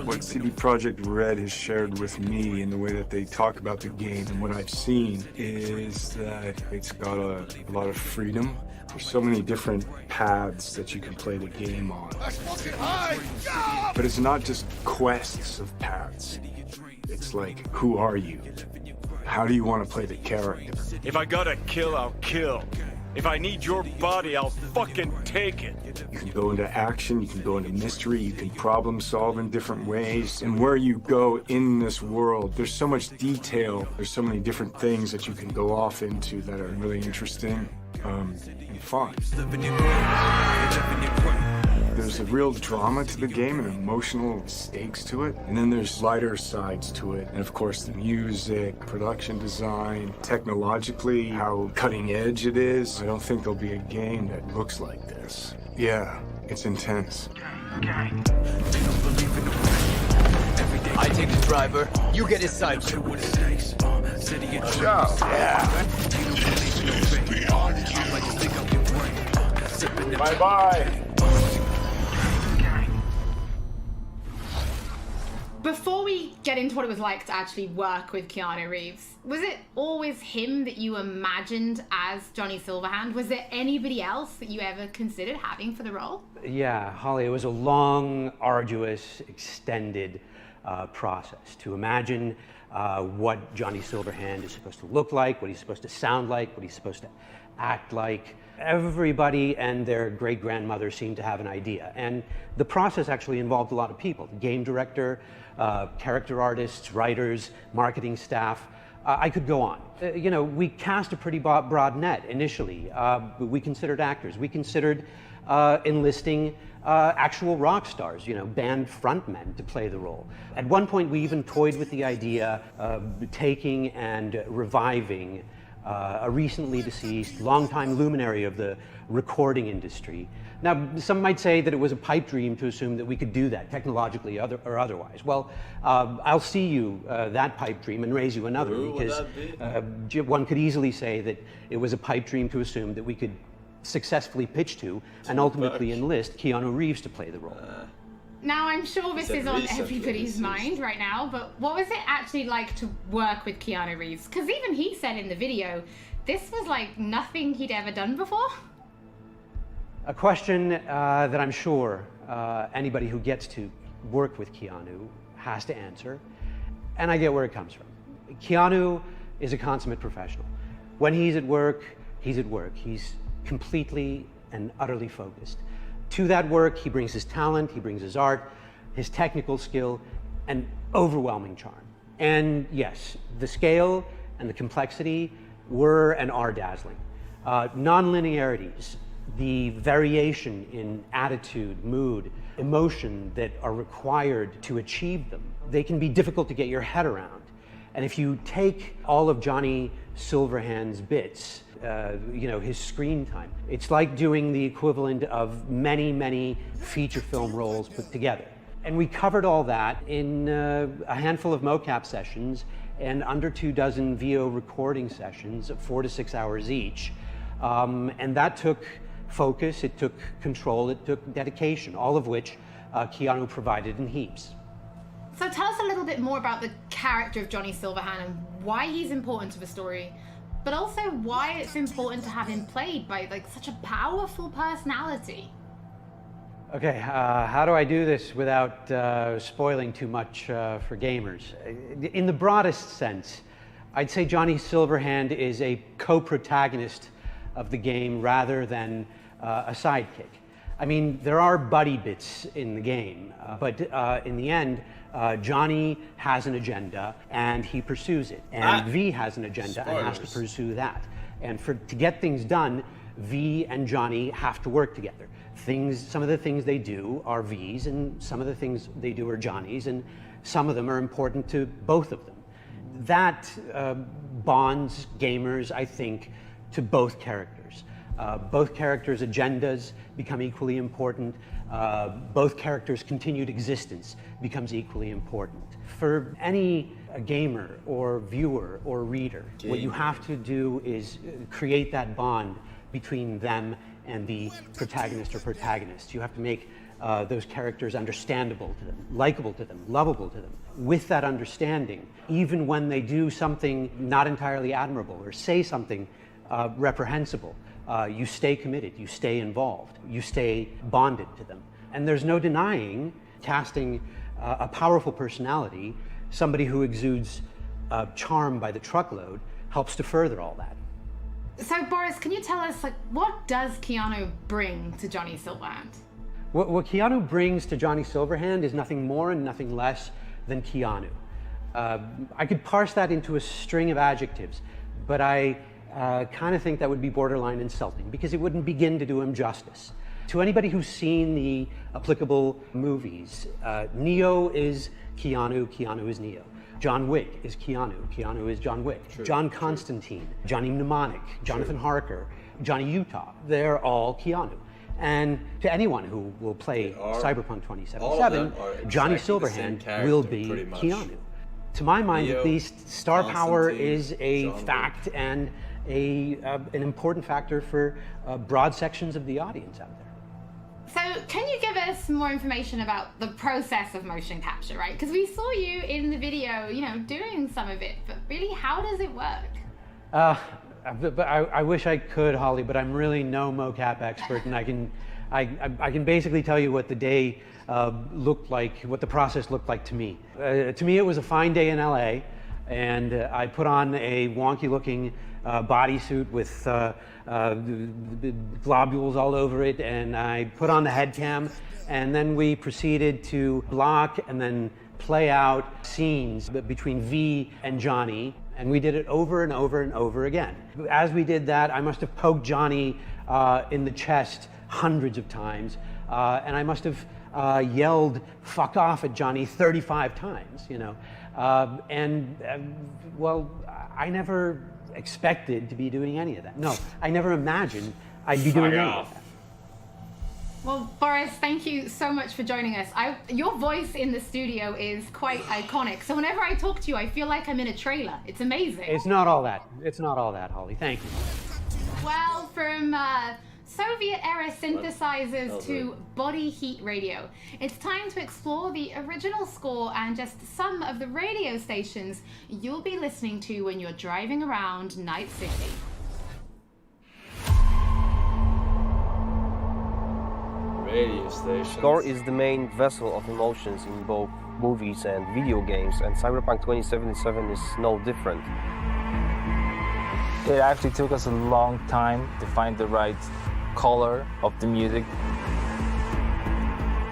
What CD Projekt Red has shared with me in the way that they talk about the game and what I've seen is that it's got a lot of freedom. There's so many different paths that you can play the game on. But it's not just quests of paths. It's like, who are you? How do you want to play the character? If I gotta kill, I'll kill. If I need your body, I'll fucking take it. You can go into action, you can go into mystery, you can problem solve in different ways. And where you go in this world, there's so much detail. There's so many different things that you can go off into that are really interesting and fun. There's a real drama to the game and emotional stakes to it. And then there's lighter sides to it. And of course, the music, production design, technologically, how cutting edge it is. I don't think there'll be a game that looks like this. Yeah, it's intense. I take the driver, you get his sidekick. Watch out. Yeah. Bye-bye. Before we get into what it was like to actually work with Keanu Reeves, was it always him that you imagined as Johnny Silverhand? Was there anybody else that you ever considered having for the role? Yeah, Holly, it was a long, arduous, extended process to imagine what Johnny Silverhand is supposed to look like, what he's supposed to sound like, what he's supposed to act like. Everybody and their great-grandmother seemed to have an idea. And the process actually involved a lot of people. The game director, character artists, writers, marketing staff. I could go on. You know, we cast a pretty broad net initially. We considered actors. We considered enlisting actual rock stars, you know, band frontmen to play the role. At one point, we even toyed with the idea of taking and reviving a recently deceased, longtime luminary of the recording industry. Now, some might say that it was a pipe dream to assume that we could do that technologically or otherwise. Well, I'll see you that pipe dream and raise you another, because one could easily say that it was a pipe dream to assume that we could successfully pitch to and ultimately enlist Keanu Reeves to play the role. Now, I'm sure this is on everybody's mind right now, but what was it actually like to work with Keanu Reeves? Because even he said in the video, this was like nothing he'd ever done before. A question that I'm sure anybody who gets to work with Keanu has to answer, and I get where it comes from. Keanu is a consummate professional. When he's at work, he's at work. He's completely and utterly focused. To that work, he brings his talent, he brings his art, his technical skill, and overwhelming charm. And yes, the scale and the complexity were and are dazzling. Non-linearities, the variation in attitude, mood, emotion that are required to achieve them, they can be difficult to get your head around. And if you take all of Johnny Silverhand's bits, you know, his screen time, it's like doing the equivalent of many, many feature film roles put together. And we covered all that in a handful of mocap sessions and under 24 VO recording sessions of 4 to 6 hours each. And that took focus, it took control, it took dedication, all of which Keanu provided in heaps. So tell us a little bit more about the character of Johnny Silverhand and why he's important to the story, but also why it's important to have him played by like such a powerful personality. Okay, how do I do this without spoiling too much for gamers? In the broadest sense, I'd say Johnny Silverhand is a co-protagonist of the game rather than a sidekick. I mean, there are buddy bits in the game, but in the end, Johnny has an agenda and he pursues it, and V has an agenda and has to pursue that. And to get things done, V and Johnny have to work together. Some of the things they do are V's, and some of the things they do are Johnny's, and some of them are important to both of them. That bonds gamers, I think, to both characters. Both characters' agendas become equally important. Both characters' continued existence becomes equally important. For any gamer or viewer or reader, what you have to do is create that bond between them and the protagonist or protagonists. You have to make those characters understandable to them, likable to them, lovable to them. With that understanding, even when they do something not entirely admirable or say something reprehensible, you stay committed, you stay involved, you stay bonded to them. And there's no denying casting a powerful personality, somebody who exudes charm by the truckload, helps to further all that. So Boris, can you tell us, like, what does Keanu bring to Johnny Silverhand? What Keanu brings to Johnny Silverhand is nothing more and nothing less than Keanu. I could parse that into a string of adjectives, but I kind of think that would be borderline insulting because it wouldn't begin to do him justice. To anybody who's seen the applicable movies, Neo is Keanu, Keanu is Neo. John Wick is Keanu, Keanu is John Wick. True, John Constantine, Johnny Mnemonic, Jonathan Harker, Johnny Utah, they're all Keanu. And to anyone who will play Cyberpunk 2077, Johnny Silverhand will be Keanu. To my mind, at least, star power is a fact and an important factor for broad sections of the audience out there. So can you give us more information about the process of motion capture, right? Because we saw you in the video, you know, doing some of it, but really, how does it work? I wish I could, Holly, but I'm really no mocap expert, and I can basically tell you what the day looked like, what the process looked like to me. To me, it was a fine day in LA, and I put on a wonky-looking bodysuit with globules all over it, and I put on the head cam, and then we proceeded to block and then play out scenes between V and Johnny, and we did it over and over and over again. As we did that, I must have poked Johnny in the chest hundreds of times, and I must have yelled "fuck off" at Johnny 35 times, you know. Well, I never expected to be doing any of that. No, I never imagined I'd be doing any of that. Well, Boris, thank you so much for joining us. Your voice in the studio is quite iconic. So whenever I talk to you, I feel like I'm in a trailer. It's amazing. It's not all that. It's not all that, Holly. Thank you. Well, from Soviet-era synthesizers to body heat radio, it's time to explore the original score and just some of the radio stations you'll be listening to when you're driving around Night City. Radio stations. Score is the main vessel of emotions in both movies and video games, and Cyberpunk 2077 is no different. It actually took us a long time to find the right color of the music.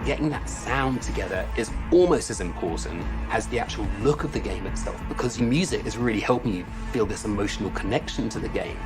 Getting that sound together is almost as important as the actual look of the game itself, because the music is really helping you feel this emotional connection to the game.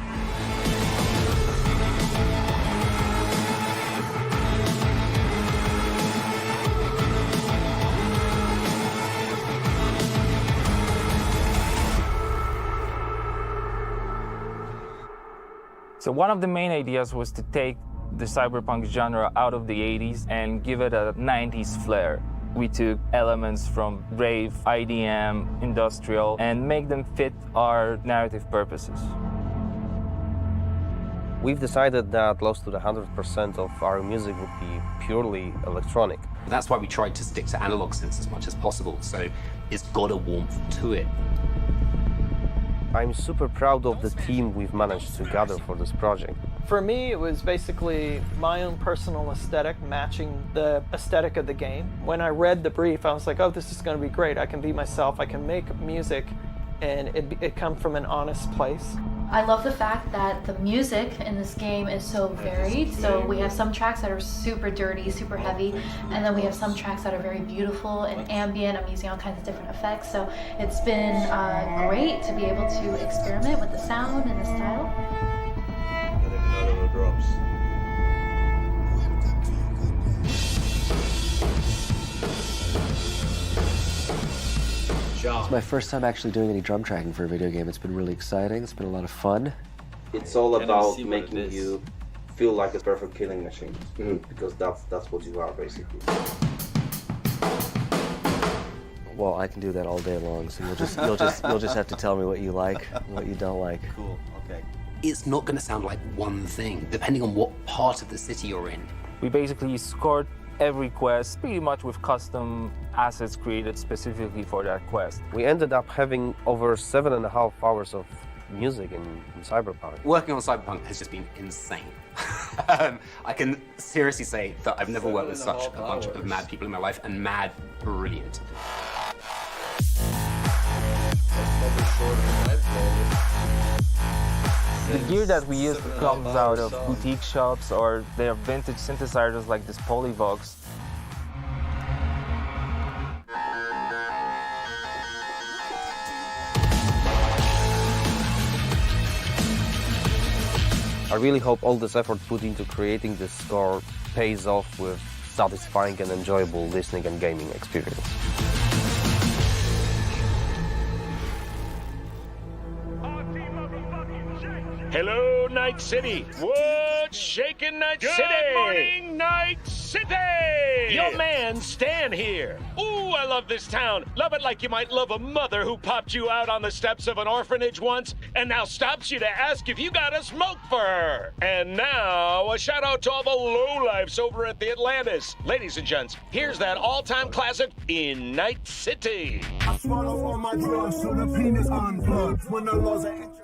So one of the main ideas was to take the cyberpunk genre out of the 80s and give it a 90s flair. We took elements from rave, IDM, industrial, and make them fit our narrative purposes. We've decided that close to 100% of our music would be purely electronic. That's why we tried to stick to analog synths as much as possible, so it's got a warmth to it. I'm super proud of the team we've managed to gather for this project. For me, it was basically my own personal aesthetic matching the aesthetic of the game. When I read the brief, I was like, oh, this is going to be great. I can be myself. I can make music, and it comes from an honest place. I love the fact that the music in this game is so varied. So we have some tracks that are super dirty, super heavy, and then we have some tracks that are very beautiful and ambient. I'm using all kinds of different effects. So it's been great to be able to experiment with the sound and the style. Drops. It's my first time actually doing any drum tracking for a video game. It's been really exciting. It's been a lot of fun. It's all about making you feel like a perfect killing machine, because that's what you are basically. Well, I can do that all day long, so you'll just have to tell me what you like and what you don't like. Cool, okay. It's not going to sound like one thing, depending on what part of the city you're in. We basically scored every quest pretty much with custom assets created specifically for that quest. We ended up having over 7.5 hours of music in Cyberpunk. Working on Cyberpunk has just been insane. I can seriously say that I've never worked with such a bunch of mad people in my life, and mad brilliant. The gear that we use comes out of boutique shops, or they're vintage synthesizers like this Polyvox. I really hope all this effort put into creating this score pays off with satisfying and enjoyable listening and gaming experience. Hello, Night City. What's shaking, Night City? Good morning, Night City. Yo, man, Stan here. Ooh, I love this town. Love it like you might love a mother who popped you out on the steps of an orphanage once and now stops you to ask if you got a smoke for her. And now, a shout out to all the lowlifes over at the Atlantis. Ladies and gents, here's that all-time classic in Night City.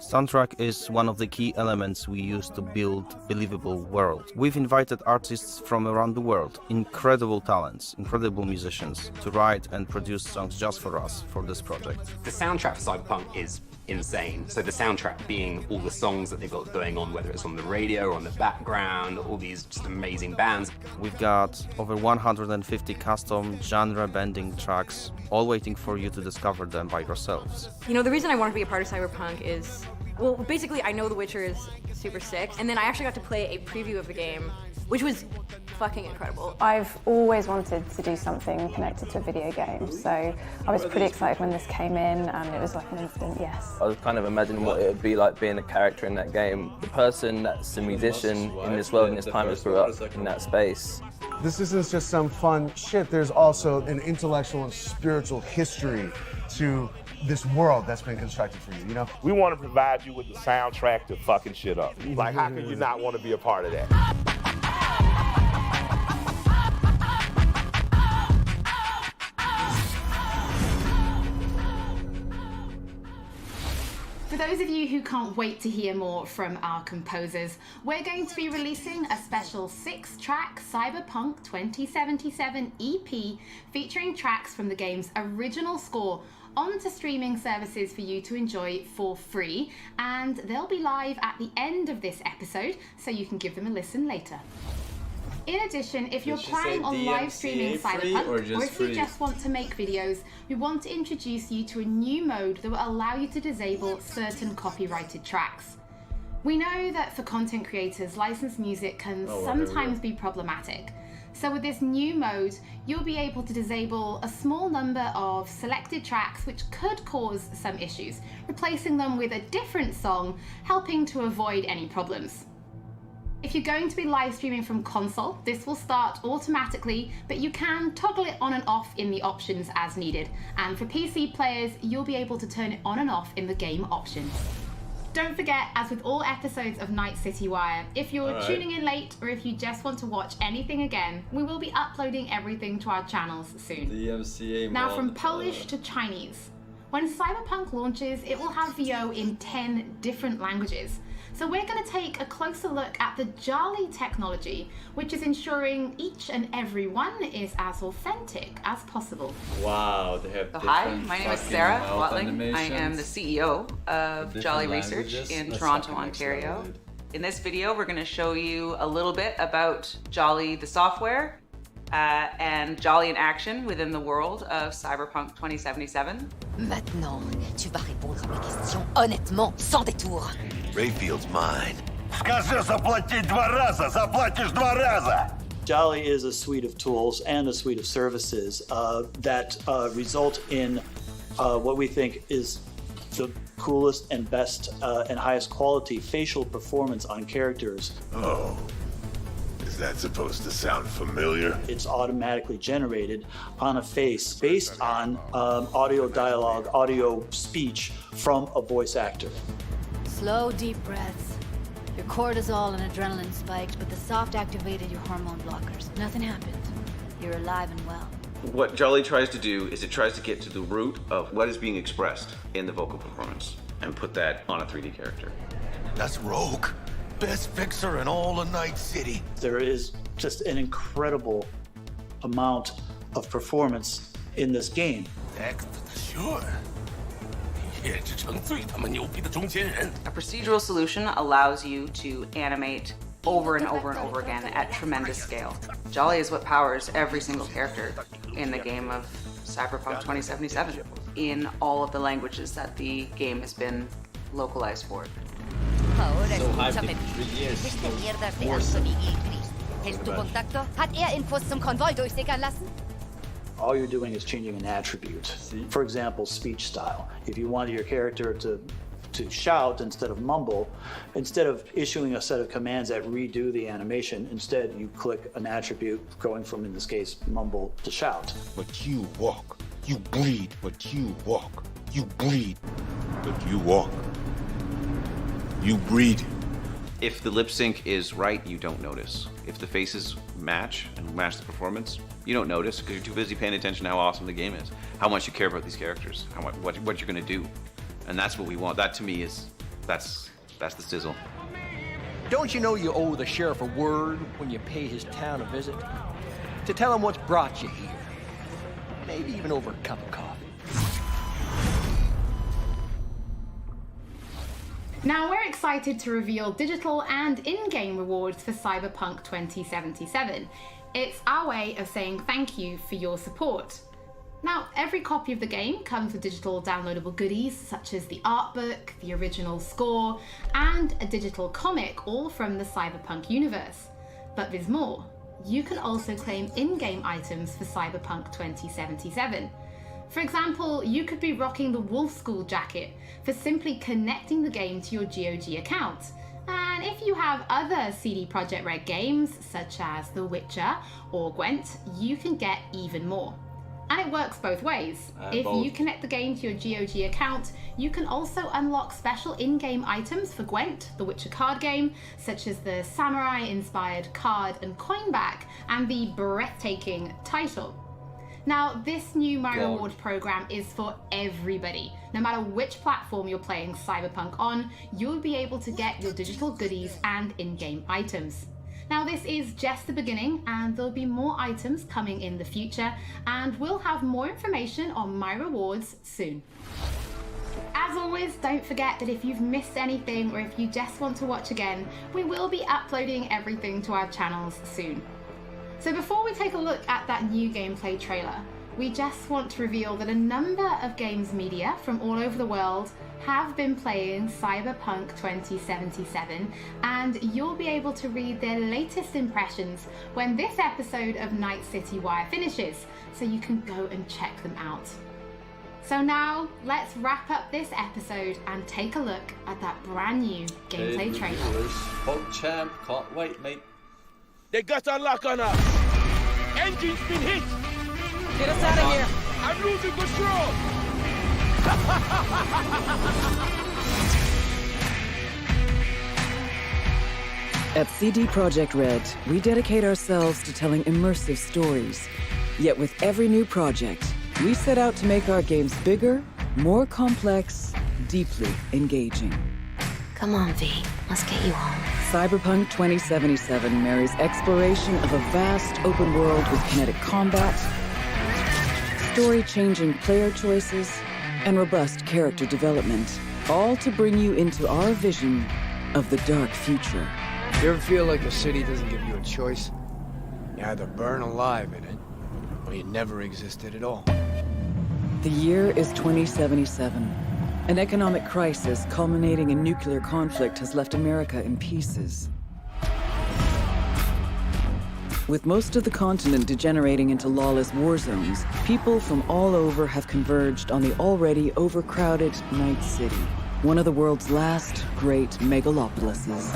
Soundtrack is one of the key elements we use to build believable world. We've invited artists from around the world, incredible talents, incredible musicians, to write and produce songs just for us for this project. The soundtrack for Cyberpunk is insane. So the soundtrack being all the songs that they've got going on, whether it's on the radio or on the background, all these just amazing bands. We've got over 150 custom genre-bending tracks, all waiting for you to discover them by yourselves. You know, the reason I wanted to be a part of Cyberpunk is, well, basically I know The Witcher is super sick, and then I actually got to play a preview of the game, which was fucking incredible. I've always wanted to do something connected to a video game, so I was pretty excited when this came in, and it was like an instant yes. I was kind of imagining what it would be like being a character in that game. The person that's a musician in this world, in this time, has grew up in that space. This isn't just some fun shit, there's also an intellectual and spiritual history to this world that's been constructed for you, you know? We want to provide you with the soundtrack to fucking shit up. Like, how can you not want to be a part of that? For those of you who can't wait to hear more from our composers, we're going to be releasing a special 6-track Cyberpunk 2077 EP featuring tracks from the game's original score onto streaming services for you to enjoy for free, and they'll be live at the end of this episode, so you can give them a listen later. In addition, if you're planning on live streaming Cyberpunk, or if you just want to make videos, we want to introduce you to a new mode that will allow you to disable certain copyrighted tracks. We know that for content creators, licensed music can sometimes be problematic. So with this new mode, you'll be able to disable a small number of selected tracks which could cause some issues, replacing them with a different song, helping to avoid any problems. If you're going to be live streaming from console, this will start automatically, but you can toggle it on and off in the options as needed. And for PC players, you'll be able to turn it on and off in the game options. Don't forget, as with all episodes of Night City Wire, if you're tuning in late or if you just want to watch anything again, we will be uploading everything to our channels soon. Now, from Polish to Chinese. When Cyberpunk launches, it will have VO in 10 different languages. So we're going to take a closer look at the Jolly technology, which is ensuring each and every one is as authentic as possible. Wow, they have Hi, my name is Sarah Watling. I am the CEO of Jolly Research in Toronto, Ontario. In this video, we're going to show you a little bit about Jolly, the software, and Jolly in action within the world of Cyberpunk 2077. Maintenant, tu vas répondre à mes questions honnêtement, sans détour. Rayfield's mine. Скажи заплатить 2 раза, заплатишь 2 раза! Jolly is a suite of tools and a suite of services that result in what we think is the coolest and best and highest quality facial performance on characters. Oh, is that supposed to sound familiar? It's automatically generated on a face based on audio dialogue, audio speech from a voice actor. Slow, deep breaths. Your cortisol and adrenaline spiked, but the soft activated your hormone blockers. Nothing happened. You're alive and well. What Jolly tries to do is it tries to get to the root of what is being expressed in the vocal performance and put that on a 3D character. That's Rogue. Best fixer in all of Night City. There is just an incredible amount of performance in this game. Sure. A procedural solution allows you to animate over and over and over again at tremendous scale. Jolly is what powers every single character in the game of Cyberpunk 2077 in all of the languages that the game has been localized for. Ahora escúchame. Esta mierda de Anthony y Chris. ¿Es tu contacto? Hat Infos zum Konvoi durchsickern lassen? All you're doing is changing an attribute. For example, speech style. If you wanted your character to shout instead of mumble, instead of issuing a set of commands that redo the animation, instead you click an attribute going from, in this case, mumble to shout. But you walk. You bleed, but you walk. You bleed, but you walk. You breathe. If the lip sync is right, you don't notice. If the faces match and match the performance, you don't notice because you're too busy paying attention to how awesome the game is, how much you care about these characters, what you're gonna do. And that's what we want. That to me is, that's the sizzle. Don't you know you owe the sheriff a word when you pay his town a visit? To tell him what's brought you here. Maybe even over a cup of coffee. Now we're excited to reveal digital and in-game rewards for Cyberpunk 2077. It's our way of saying thank you for your support. Now, every copy of the game comes with digital downloadable goodies such as the art book, the original score, and a digital comic, all from the Cyberpunk universe. But there's more. You can also claim in-game items for Cyberpunk 2077. For example, you could be rocking the Wolf School jacket for simply connecting the game to your GOG account. And if you have other CD Projekt Red games, such as The Witcher or Gwent, you can get even more. And it works both ways. If you connect the game to your GOG account, you can also unlock special in-game items for Gwent, the Witcher card game, such as the samurai-inspired card and coin back, and the breathtaking title. Now, this new My Reward program is for everybody. No matter which platform you're playing Cyberpunk on, you'll be able to get your digital goodies and in-game items. Now, this is just the beginning, and there'll be more items coming in the future, and we'll have more information on My Rewards soon. As always, don't forget that if you've missed anything or if you just want to watch again, we will be uploading everything to our channels soon. So before we take a look at that new gameplay trailer, we just want to reveal that a number of games media from all over the world have been playing Cyberpunk 2077, and you'll be able to read their latest impressions when this episode of Night City Wire finishes, so you can go and check them out. So now, let's wrap up this episode and take a look at that brand new gameplay trailer. PogChamp, can't wait, mate. They got a lock on us. Engine's been hit. Get us out of here. I'm losing control. At CD Projekt Red, we dedicate ourselves to telling immersive stories. Yet with every new project, we set out to make our games bigger, more complex, deeply engaging. Come on, V. Let's get you home. Cyberpunk 2077 marries exploration of a vast open world with kinetic combat, story-changing player choices, and robust character development, all to bring you into our vision of the dark future. You ever feel like the city doesn't give you a choice? You either burn alive in it, or you never existed at all. The year is 2077. An economic crisis culminating in nuclear conflict has left America in pieces. With most of the continent degenerating into lawless war zones, people from all over have converged on the already overcrowded Night City, one of the world's last great megalopolises.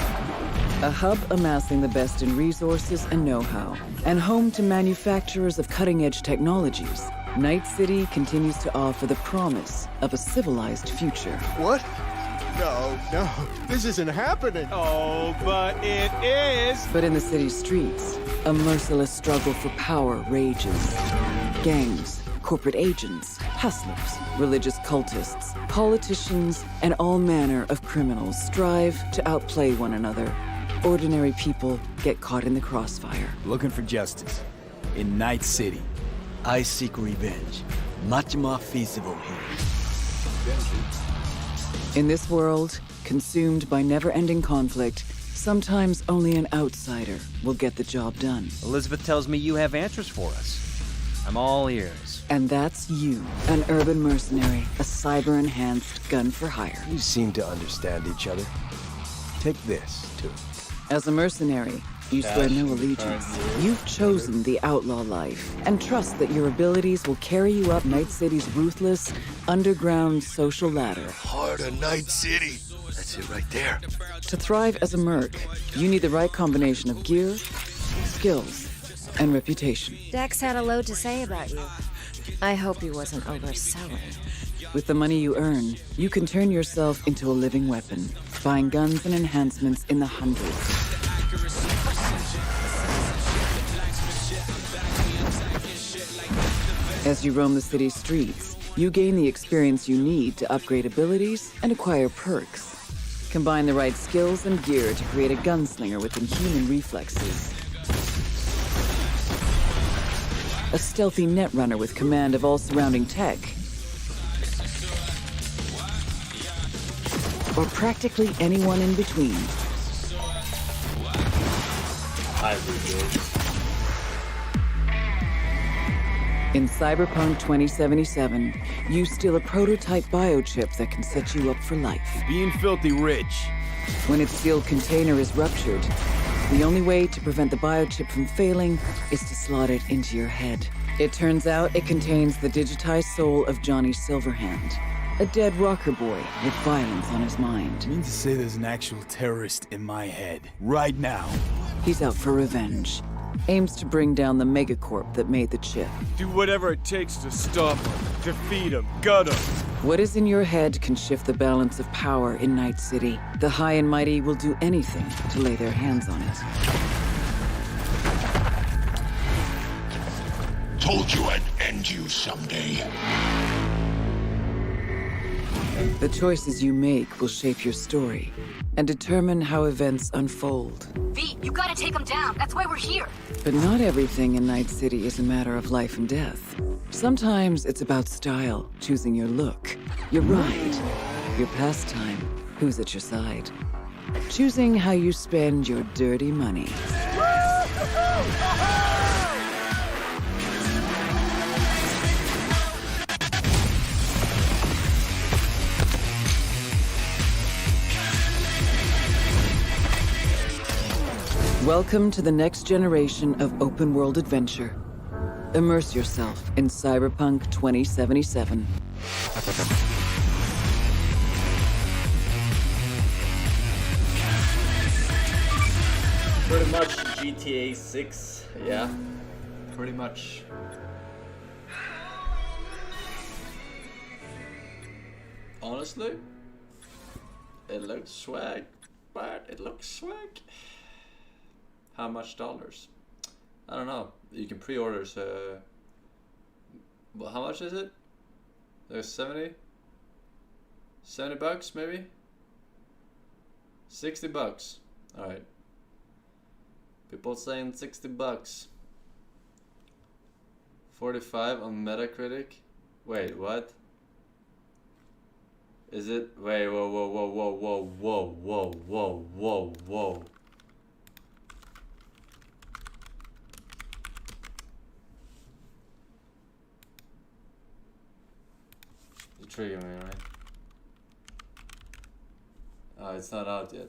A hub amassing the best in resources and know-how, and home to manufacturers of cutting-edge technologies, Night City continues to offer the promise of a civilized future. What? No, this isn't happening. Oh, but it is. But in the city's streets, a merciless struggle for power rages. Gangs, corporate agents, hustlers, religious cultists, politicians, and all manner of criminals strive to outplay one another. Ordinary people get caught in the crossfire. Looking for justice. In Night City, I seek revenge. Much more feasible here. In this world, consumed by never-ending conflict, sometimes only an outsider will get the job done. Elizabeth tells me you have answers for us. I'm all ears. And that's you, an urban mercenary, a cyber-enhanced gun for hire. You seem to understand each other. Take this, too. As a mercenary, you swear no allegiance. You've chosen the outlaw life and trust that your abilities will carry you up Night City's ruthless, underground social ladder. Heart of Night City. That's it right there. To thrive as a merc, you need the right combination of gear, skills, and reputation. Dex had a load to say about you. I hope he wasn't overselling. With the money you earn, you can turn yourself into a living weapon, buying guns and enhancements in the hundreds. As you roam the city's streets, you gain the experience you need to upgrade abilities and acquire perks. Combine the right skills and gear to create a gunslinger with inhuman reflexes. A stealthy netrunner with command of all surrounding tech. Or practically anyone in between. In Cyberpunk 2077, you steal a prototype biochip that can set you up for life. Being filthy rich. When its sealed container is ruptured, the only way to prevent the biochip from failing is to slot it into your head. It turns out it contains the digitized soul of Johnny Silverhand, a dead rocker boy with violence on his mind. You mean to say there's an actual terrorist in my head, right now? He's out for revenge. Aims to bring down the megacorp that made the chip. Do whatever it takes to stop him, defeat him, gut him. What is in your head can shift the balance of power in Night City. The high and mighty will do anything to lay their hands on it. Told you I'd end you someday. The choices you make will shape your story and determine how events unfold. V, you gotta take him down. That's why we're here. But not everything in Night City is a matter of life and death. Sometimes it's about style, choosing your look, your ride, your pastime, who's at your side. Choosing how you spend your dirty money. Welcome to the next generation of open-world adventure. Immerse yourself in Cyberpunk 2077. Pretty much GTA 6, yeah. Pretty much. Honestly, it looks swag, but it looks swag. How much dollars? I don't know. You can pre-order, so... Well, how much is it? There's 70 bucks maybe? 60 bucks. Alright. People saying 60 bucks. 45 on Metacritic. Wait, what? Is it? Wait, whoa, whoa, whoa, whoa, whoa, whoa, whoa, whoa, whoa, whoa. Trigger me, right? Oh, it's not out yet.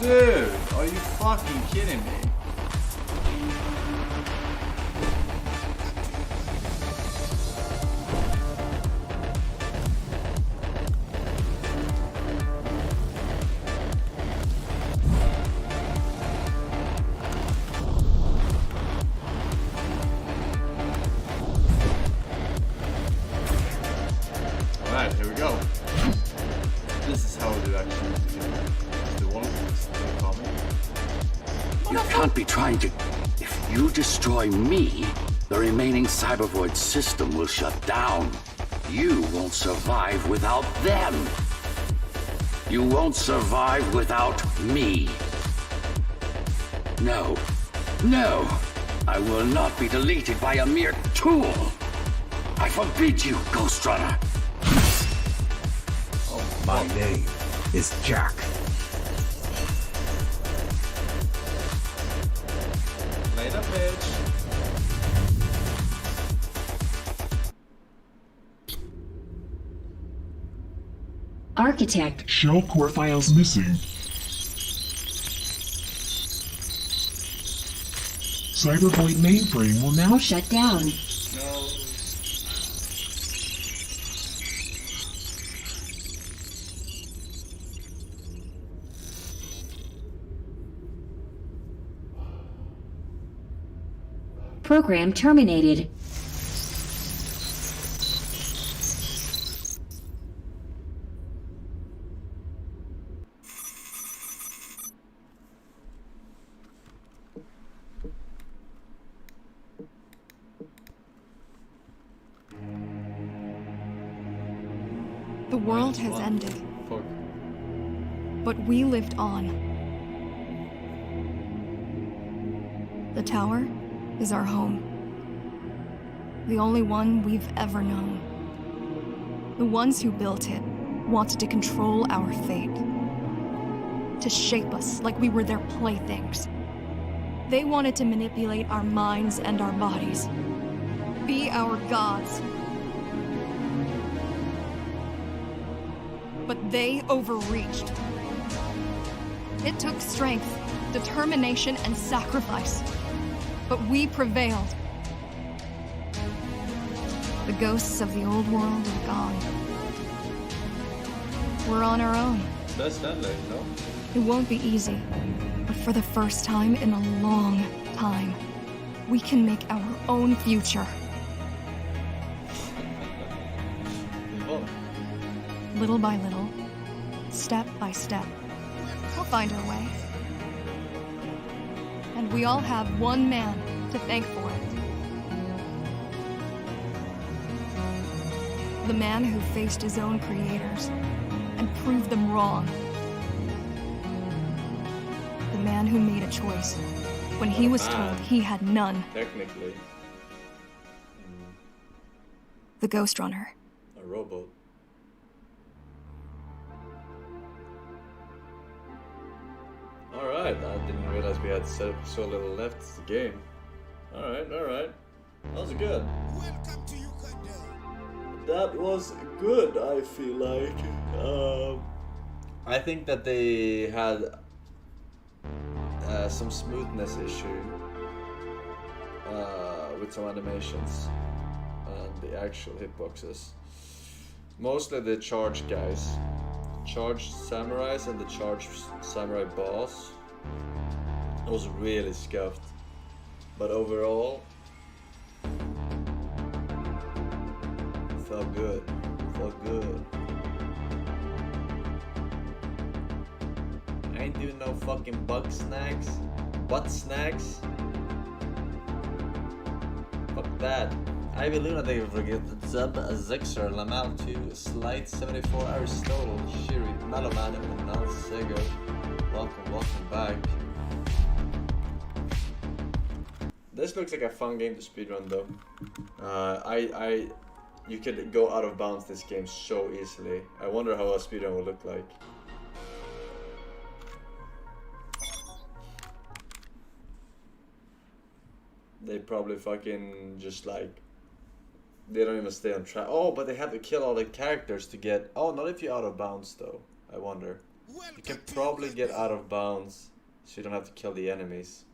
Dude, are you fucking kidding me? Alright, here we go. This is how we do actually the one coming. You can't be trying to... If you destroy me, the remaining Cybervoid system will shut down. You won't survive without them. You won't survive without me. No. No! I will not be deleted by a mere tool! I forbid you, Ghostrunner! My name is Jack. Later, bitch. Architect. Shell core files missing. Cybervoid mainframe will now Shut down. Program terminated. The world has ended. But we lived on. The tower is our home. The only one we've ever known. The ones who built it wanted to control our fate. To shape us like we were their playthings. They wanted to manipulate our minds and our bodies. Be our gods. But they overreached. It took strength, determination, and sacrifice. But we prevailed. The ghosts of the old world are gone. We're on our own. That's that late, no? It won't be easy, but for the first time in a long time, we can make our own future. Little by little, step by step, we'll find our way. And we all have one man to thank for it. The man who faced his own creators and proved them wrong. The man who made a choice when he was told he had none. Technically. The Ghostrunner. A robot. Alright, I didn't realize we had so little left to the game. Alright. That was good. Welcome to Uganda. That was good, I feel like. I think that they had some smoothness issue with some animations and the actual hitboxes. Mostly the charge guys. Charged samurais and the charged samurai boss. It was really scuffed. But overall, felt good. I ain't doing no fucking butt snacks. Fuck that. Ivy Luna, thank you for the sub. Zexer, Lamal 2, Slight 74, Aristotle, Shiri, Malaman, and Nalsego. Welcome back. This looks like a fun game to speedrun though. You could go out of bounds this game so easily. I wonder how a speedrun will look like. They probably fucking just like... They don't even stay on track. Oh, but they have to kill all the characters to get... Oh, not if you're out of bounds though. I wonder. You can probably get out of bounds, so you don't have to kill the enemies.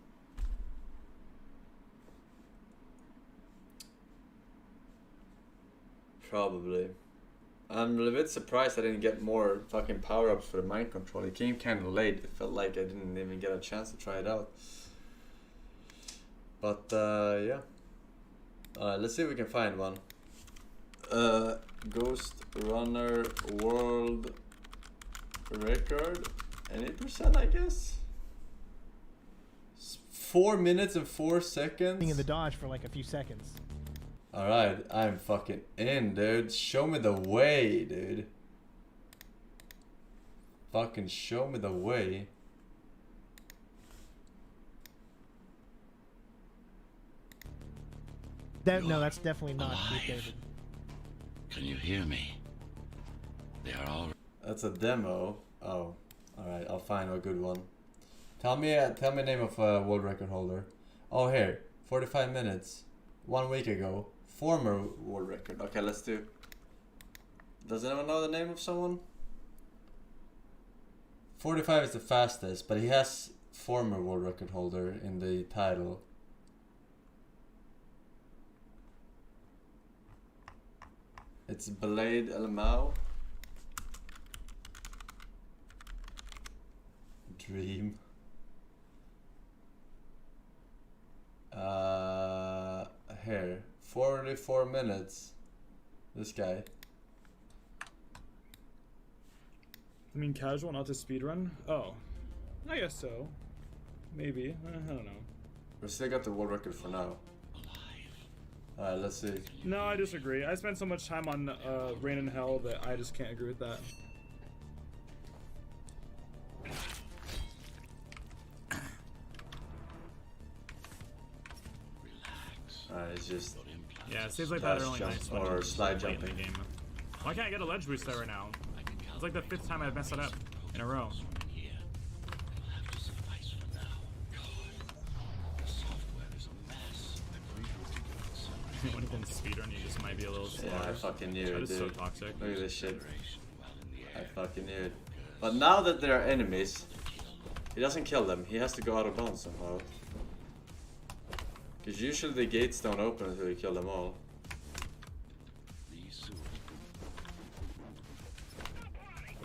Probably. I'm a bit surprised I didn't get more fucking power-ups for the mind control. It came kind of late. It felt like I didn't even get a chance to try it out. But yeah. Let's see if we can find one. Ghostrunner world record. Any percent, I guess. 4 minutes and 4 seconds. Being in the dodge for like a few seconds. Alright, I'm fucking in, dude. Show me the way, dude. Fucking show me the way. No, that's definitely not Keith David. Can you hear me? They are all. That's a demo. Oh, alright. I'll find a good one. Tell me name of a world record holder. Oh, here. 45 minutes. 1 week ago. Former world record. Okay, let's do. Does anyone know the name of someone? 45 is the fastest, but he has former world record holder in the title. It's Blade Elmau. Dream. Here. 44 minutes. This guy. I mean, casual, not to speedrun? Oh. I guess so. Maybe. I don't know. We still got the world record for now. Alright, let's see. No, I disagree. I spent so much time on Rain in Hell that I just can't agree with that. It's just. Yeah, it seems like that are only nice or slide jumping. In the game. Why can't I get a ledge boost there right now? It's like the 5th time I've messed it up in a row. When you can speedrun, you just might be a little slower. Yeah, I fucking knew it, That is dude. so toxic. Look at this shit. I fucking knew it. But now that there are enemies, he doesn't kill them. He has to go out of bounds somehow. Because usually the gates don't open until you kill them all.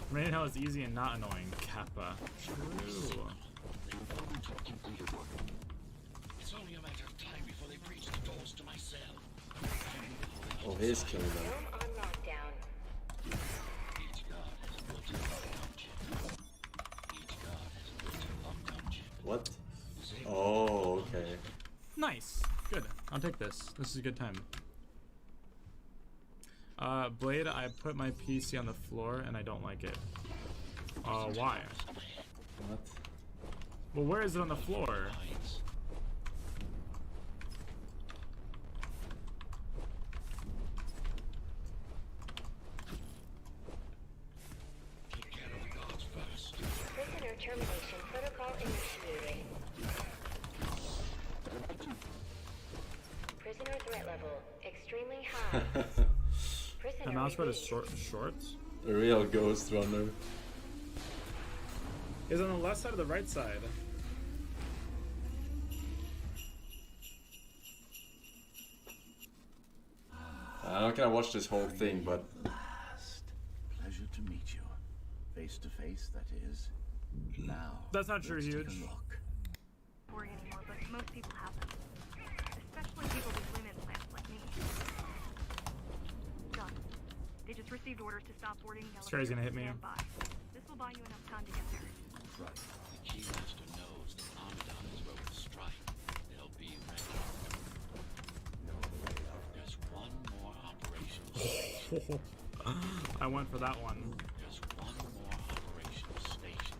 Rain in Hell is easy and not annoying. Kappa. True. It's only a matter of time before they breach the doors to my cell. Oh, he's killing them. What? Oh, okay. Nice. Good. I'll take this. This is a good time. Blade, I put my PC on the floor and I don't like it. Why? What? Well, where is it on the floor? Prisoner termination protocol initiated. Prisoner threat level extremely high. My mouse pad is shorts? The real Ghostrunner. Is on the left side or the right side? I'm not gonna watch this whole thing, but. Pleasure to meet you. Face to face, that is. Now. That's not true, huge. Worry anymore, but most people have them. Especially people with limb implants like me. Done. They just received orders to stop boarding the This guy's gonna hit me. This will buy you enough time to get there. Right. The Keymaster knows that Armadon is about to strike. They'll be ready. There's one more operation station. I went for that one. There's one more operation station.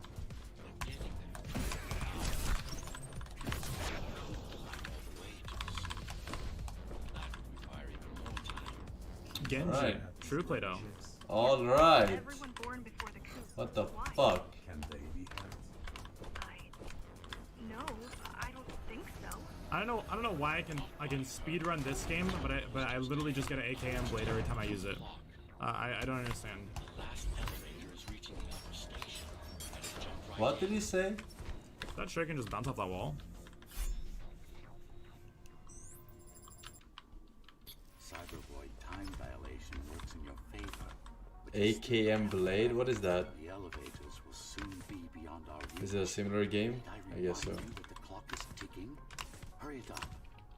But getting there. Genji. Right. True Play-Doh. Alright. What the fuck? No, I don't think so. I don't know why I can speedrun this game, but I literally just get an AKM blade every time I use it. I don't understand. What did he say? That sure can just bounce off that wall. Cyberboy time dilation works in your favor. AKM Blade? What is that? The elevators will soon be beyond our reach. Is it a similar game? I guess so. The clock is ticking. Hurry it up.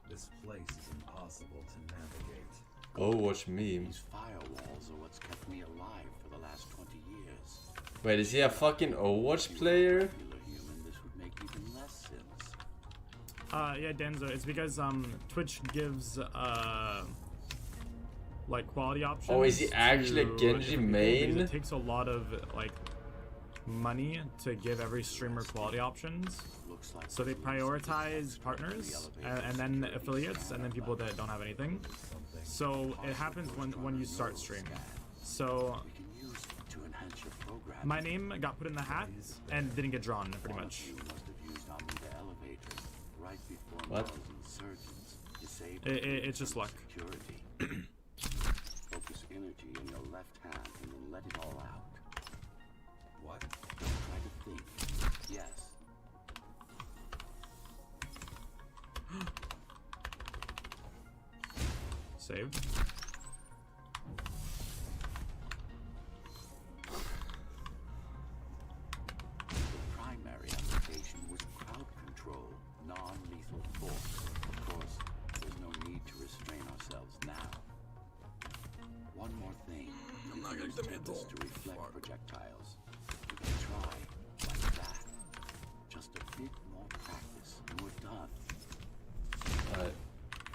This place is impossible to navigate. Overwatch meme. These firewalls are what's kept me alive for the last 20 years. Wait, is he a fucking Overwatch player? This would make even less sense. Yeah, Denzo, it's because Twitch gives like quality options. Oh, is he actually a Genji main? It takes a lot of like money to give every streamer quality options. So they prioritize partners and then affiliates and then people that don't have anything. So it happens when you start stream. So my name got put in the hat and didn't get drawn pretty much. What? It's just luck. Focus energy in your left hand and then let it all out. What? Try to think. Yes. Saved. The primary application was crowd control, non-lethal force. Of course, there's no need to restrain ourselves now. One more thing. I'm not going to reflect projectiles. We can try like that. Just a bit more practice and we're done. Alright.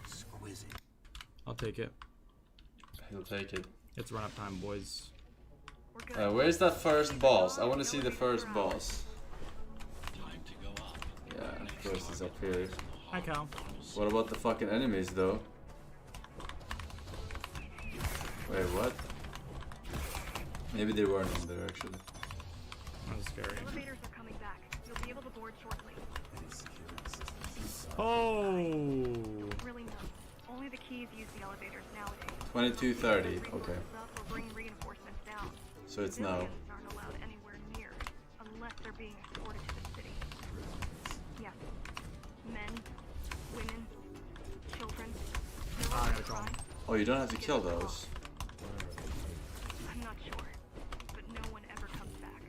Exquisite. I'll take it. He'll take it. It's run up time, boys. Where's that first boss? I want to see the first boss. Yeah, of course it's up here. Hi, Cal. What about the fucking enemies, though? Wait, what? Maybe they weren't in there, actually. That was scary. Elevators are coming back. You'll be able to board shortly. Oh! Really no. Only the keys use the elevators nowadays. 22:30. Okay. We're bringing reinforcements down. So it's now. Civilians aren't allowed anywhere near, unless they're being escorted to the city. Yes. Men, women, children. I gotta call him. Oh, you don't have to kill those. I'm not sure, but no one ever comes back.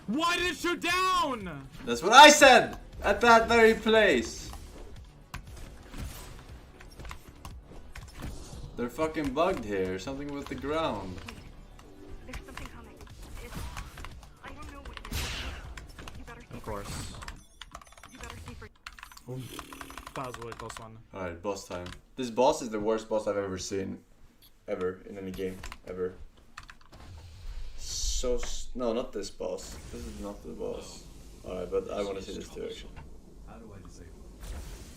Why did it shoot down? That's what I said! At that very place! They're fucking bugged here. Something with the ground. There's something coming. I don't know what it is. You better see. Of course. You better see for. That was a really close one. Alright, boss time. This boss is the worst boss I've ever seen. Ever. In any game. Ever. So... No, not this boss. This is not the boss. Alright, but I want to see this too, actually. How do I disable it?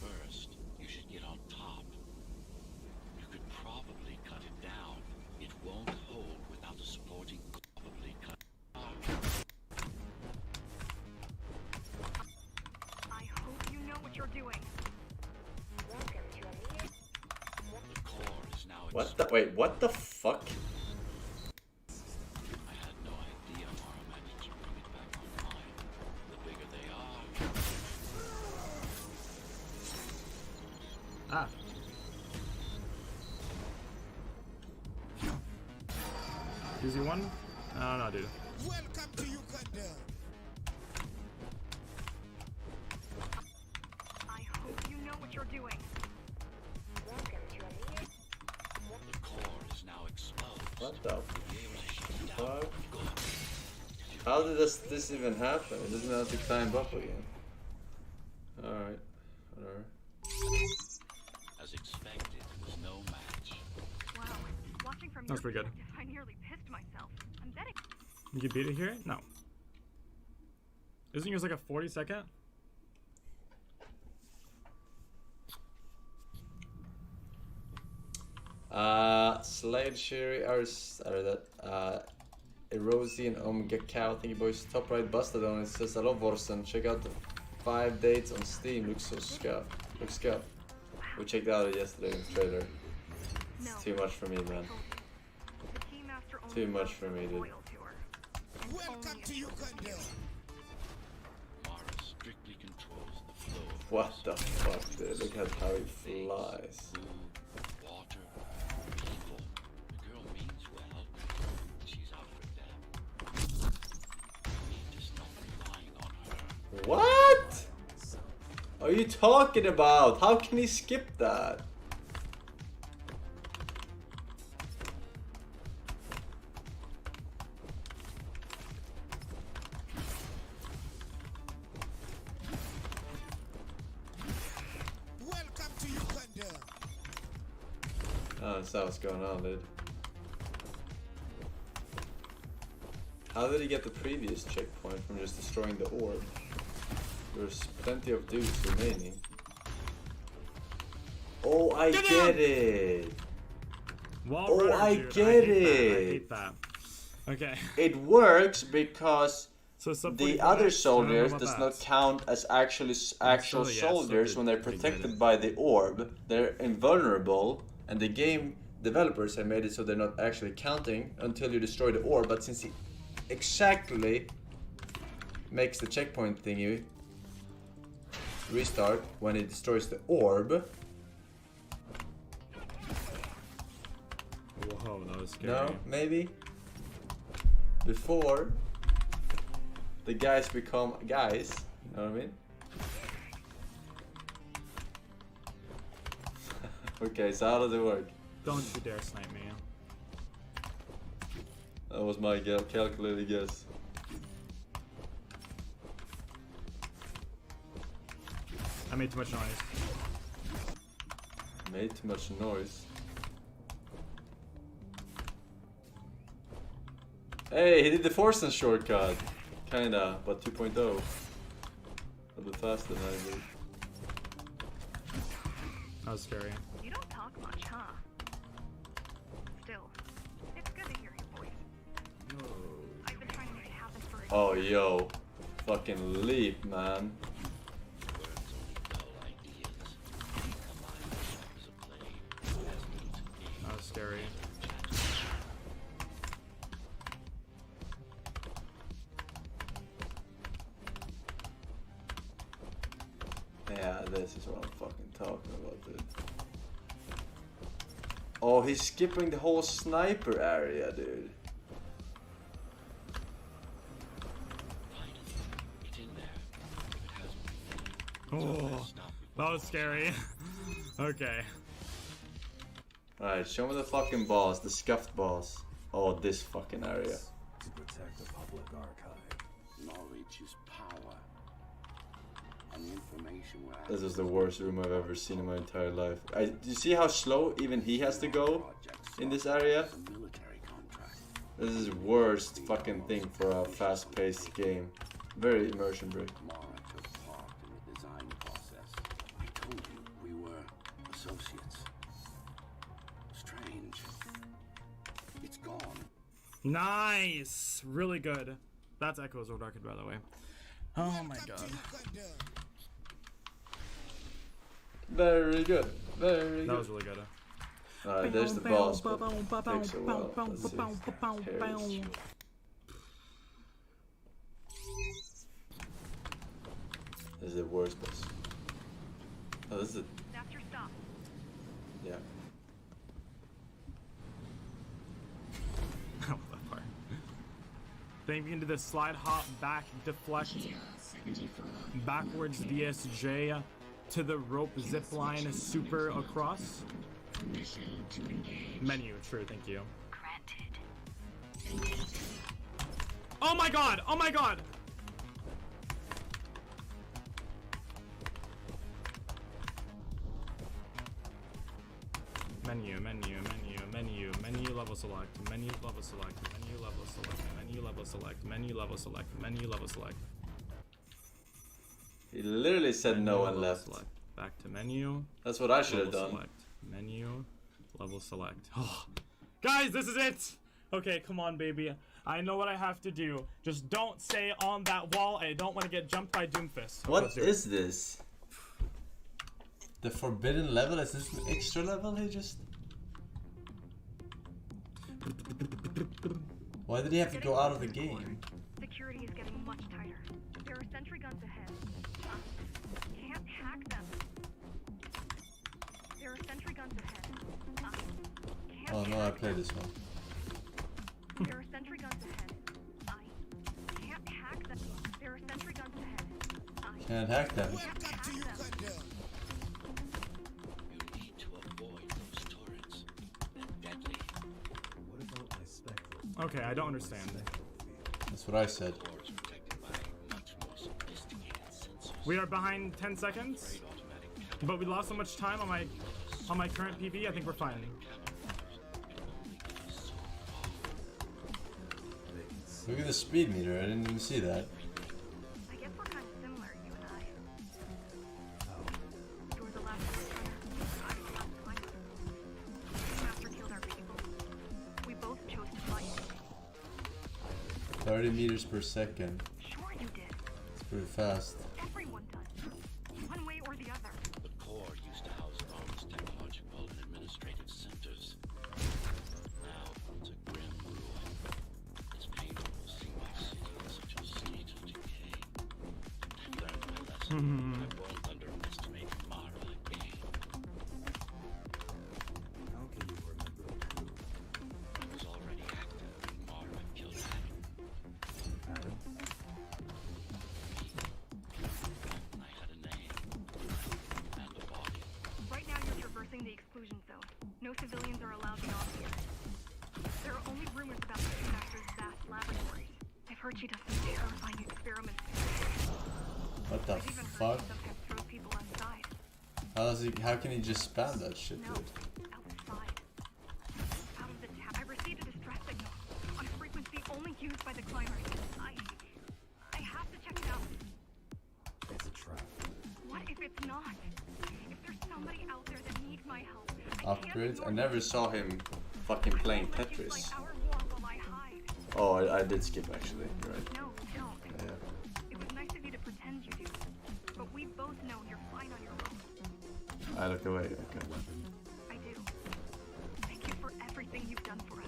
First, you should get on top. You could probably cut it down. It won't hold without the supporting probably cut. I hope you know what you're doing. The core is now What the? Wait, what the fuck? I had no idea Mara managed to bring it back online. The bigger they are. Ah. Easy one? I don't know, dude. Welcome to Uganda. I hope you know what you're doing. The core is now exposed. What the fuck? How did this even happen? It doesn't have to climb up again. Alright, whatever. As expected, it was no match. Wow. Watching from That's your pretty good. perspective, I nearly pissed myself. I'm betting. You can beat it here? No. Isn't yours like a 40-second? Slade Sherry, Erosian Omega Cow, thank you boys. Top right busted on it says hello Forsen. Check out the 5 dates on Steam, looks so scuffed. Looks scuffed. We checked out yesterday in the trailer. It's too much for me, man. Too much for me, dude. Welcome to Uganda. What the fuck, dude? Look at how he flies. What are you talking about? How can he skip that? Welcome to Uganda. Oh, that's not what's going on, dude. How did he get the previous checkpoint from just destroying the orb? There's plenty of dudes remaining. Oh, I get it! Oh, I get it! I hate that. Okay. It works because so the other soldiers does not count as actual soldiers when they're protected by the orb. They're invulnerable, and the game developers have made it so they're not actually counting until you destroy the orb. But since he exactly makes the checkpoint thingy restart when it destroys the orb. Whoa, that was scary. No, maybe before the guys become guys. You know what I mean? Okay, so how does it work? Don't you dare snipe me. That was my calculated guess. I made too much noise. Made too much noise. Hey, he did the Forsen shortcut. Kinda, but 2.0. A bit faster than I did. That was scary. You don't talk much, huh? Still, it's good to hear your voice. I've been trying to make it happen for a Oh, yo. Fucking leap, man. That was scary. Yeah, this is what I'm fucking talking about, dude. Oh, he's skipping the whole sniper area, dude. Oh, that was scary. Okay. Alright, show me the fucking boss, the scuffed boss. Oh, this fucking area. To protect the public archive. Knowledge is power. And information will This is the worst room I've ever seen in my entire life. Do you see how slow even he has to go in this area? This is the worst fucking thing for a fast-paced game. Very immersion break. associates. Strange. It's gone. Nice! Really good. That's Echoes of Darkwood, by the way. Oh my god. Very good. Very good. That was really good. Alright, there's the boss, but it takes a while. Let's see. This is the worst boss. Oh, this is it. That's your stop. Yeah. That part. Then you can do the slide hop back, deflect, backwards DSJ to the rope zip line, super across. Menu, true, thank you. Granted. Oh my god! Oh my god! Menu, level select, menu, level select, menu, level select, menu, level select, menu, level select, menu, level select. He literally said menu, no and left. Select. Back to menu. That's what I should have done. Select. Menu, level select. Oh. Guys, this is it! Okay, come on, baby. I know what I have to do. Just don't stay on that wall. I don't want to get jumped by Doomfist. What is this? The forbidden level? Is this an extra level he just... Why did he have to go out of the game? No, I played this one. There are sentry guns ahead. I can't hack them. There are sentry guns ahead. I Can't hack them. can't hack them. You need to avoid those turrets. They're deadly. What about my spectrum? Okay, I don't understand. That's what I said. We are behind 10 seconds, but we lost so much time on my current PB. I think we're fine. Look at the speed meter. I didn't even see that. I guess we're kind of similar, you and I. You were the last Ghostrunner. I was the last climber. The master killed our people. We both chose to fight. 30 meters per second. Sure you did. It's pretty fast. Everyone does. One way or the other. The core used to house arms, technological and administrative centers. Now it's a grim ruin. It's painful to see my city in such a state of decay. I've learned my lesson. I won't underestimate Mara again. How can you remember the coup? It was already active when Mara killed Adam. Adam? I had a name and a body. Right now you're traversing the exclusion zone. No civilians are allowed beyond here. There are only rumors about the Two Master's vast laboratories. I've heard she does some terrifying experiments. What the I've even heard fuck? she sometimes throws people outside. How can he just spam that shit, No, dude? outside. Out of the tap. I received a distress signal on a frequency only used by the climbers. I have to check it out. It's a trap. What if it's not? If there's somebody out there that needs my help, I can't Upgrades? ignore I never saw him fucking playing Tetris. like our war while I hide. Oh, I did skip actually. You're right. No, don't. Yeah. It was nice of you to pretend you do. But we both know you're fine on your own. I look away. Okay. I do. Thank you for everything you've done for us.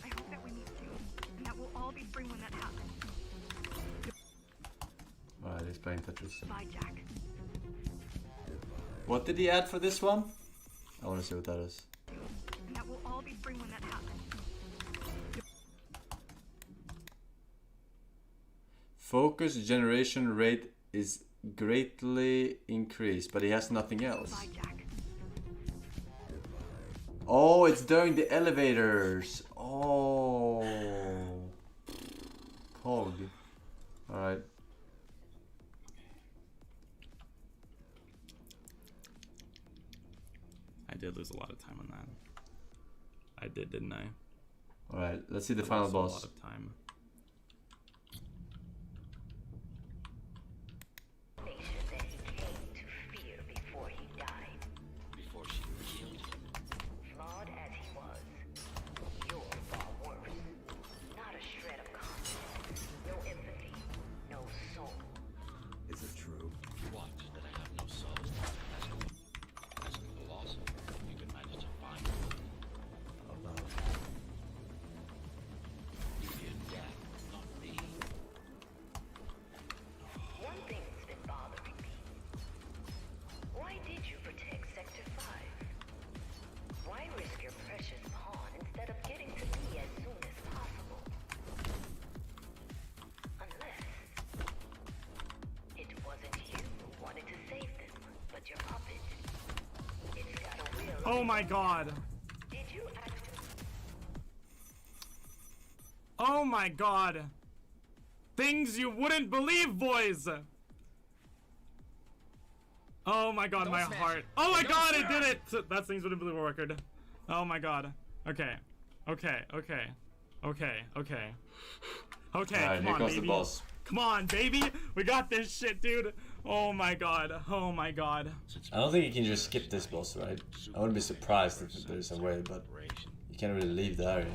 I hope that we meet soon, and that we'll all be free when that happens. Alright, he's playing Tetris. Bye, Jack. What did he add for this one? I want to see what that is. And that we'll all be free when that happens. Focus generation rate is greatly increased, but he has nothing else. Bye, Jack. Oh, it's during the elevators. Oh. Cog. Alright. I did lose a lot of time on that. I did, didn't I? Alright, let's see the final A boss. lot of time. Nation that he came to fear before he died. Before she killed him. Flawed as he was, you're far worse. Not a shred of conscience, no empathy, no soul. Is it true? What? That I have no soul? As a philosopher, you can manage to find one. About You fear death, not me. One thing's been bothering me. Why did you protect Sector 5? Why risk your precious pawn instead of getting to me as soon as possible? Unless it wasn't you who wanted to save them, but your puppet. It's got a will. Oh my god. Did you actually? Oh my god. Things you wouldn't believe, boys. Oh my god, my heart. Oh my god, I did it. That's things wouldn't believe record. Oh my god. Okay. Okay. Okay. Okay. Okay. Okay. Alright, Come here on, comes the baby. boss. Come on, baby. We got this shit, dude. Oh my god. Oh my god. I don't think you can just skip this boss, right? I wouldn't be surprised if there's a way, but you can't really leave the area.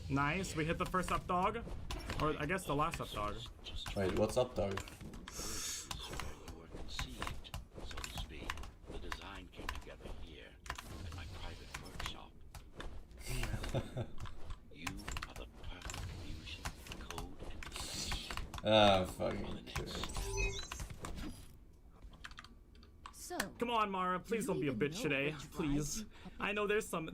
Nice. We hit the first up dog. Or I guess the last up dog. Wait, what's up, dog? Were conceived, so to speak. The design came together here at my private workshop. You are the perfect fusion of code and design. Ah, fucking curious. So, Come on, Mara, please don't be a bitch today. Please. I know there's some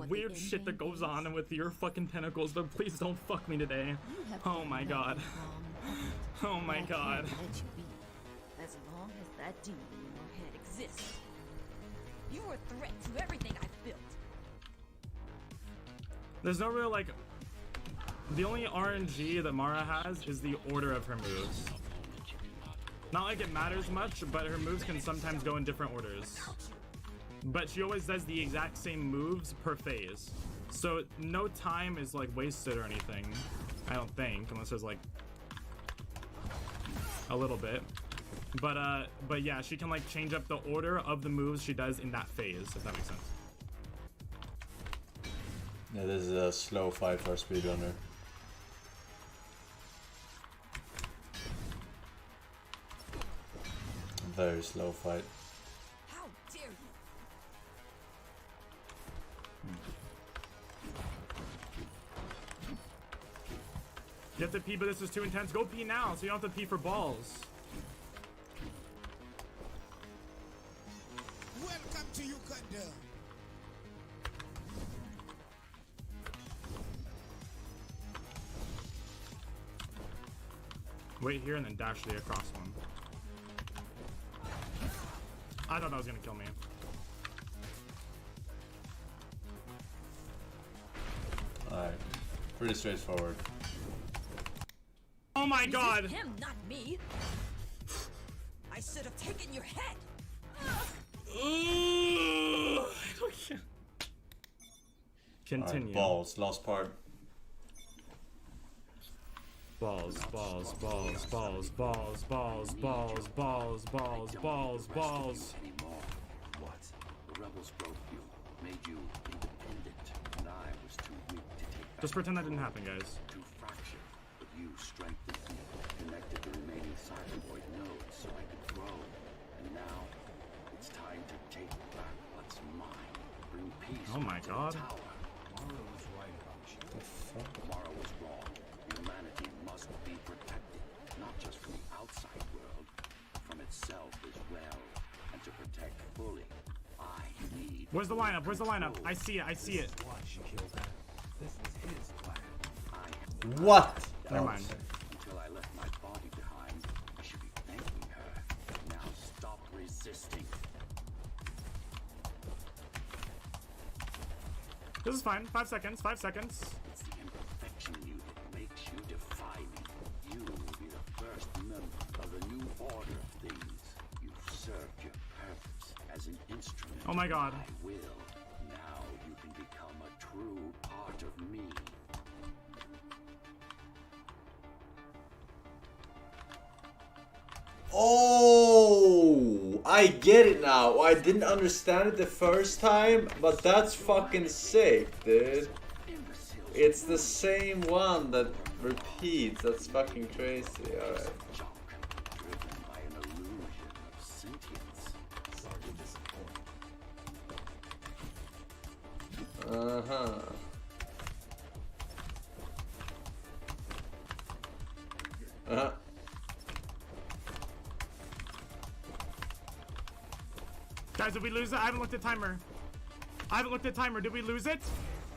weird shit that goes on with your fucking tentacles, but please don't fuck me today. Oh my god. Oh my god. As long as that demon in your head exists. You are a threat to everything I've built. There's no real, like... The only RNG that Mara has is the order of her moves. Not like it matters much, but her moves can sometimes go in different orders. But she always does the exact same moves per phase. So no time is like wasted or anything. I don't think, unless there's like a little bit. But yeah, she can like change up the order of the moves she does in that phase, if that makes sense. Yeah, this is a slow fight for a speedrunner. Very slow fight. How dare you? You have to pee, but this is too intense. Go pee now, so you don't have to pee for balls. Welcome to Uganda. Wait here and then dash the across one. I thought that was gonna kill me. Alright. Pretty straightforward. Oh my god! Resist him, not me. I should have taken your head. Continue. Right, balls, last part. Balls, balls, balls, balls, balls, balls, balls, balls, balls, balls, balls. What? The rebels broke you, made you independent, and I was too weak to take back. Just pretend that didn't happen, guys. Too fractured, but you strengthened me, connected the remaining cyberboy nodes so I could grow. And now, it's time to take back what's mine. Bring peace. Oh my god. Mara was right about you. Mara was wrong. Humanity must be protected, not just from the outside world, but from itself as well. And to protect fully, I need... Where's the lineup? Where's the lineup? I see it, I see it. Why she killed her. This is his plan. What? Never mind. Until I left my body behind, I should be thanking her. Now stop resisting. This is fine. 5 seconds, 5 seconds. It's the imperfection in you that makes you defy me. You will be the first member of the new order of things. You've served your purpose as an instrument. Oh my god. I will. Now you can become a true part of me. Oh, I get it now. I didn't understand it the first time, but that's fucking sick, dude. It's the same one that repeats. That's fucking crazy. Alright. Driven by an illusion of sentience. Sorry to disappoint. Uh-huh. Uh-huh. Guys, did we lose it? I haven't looked at timer. I haven't looked at timer. Did we lose it?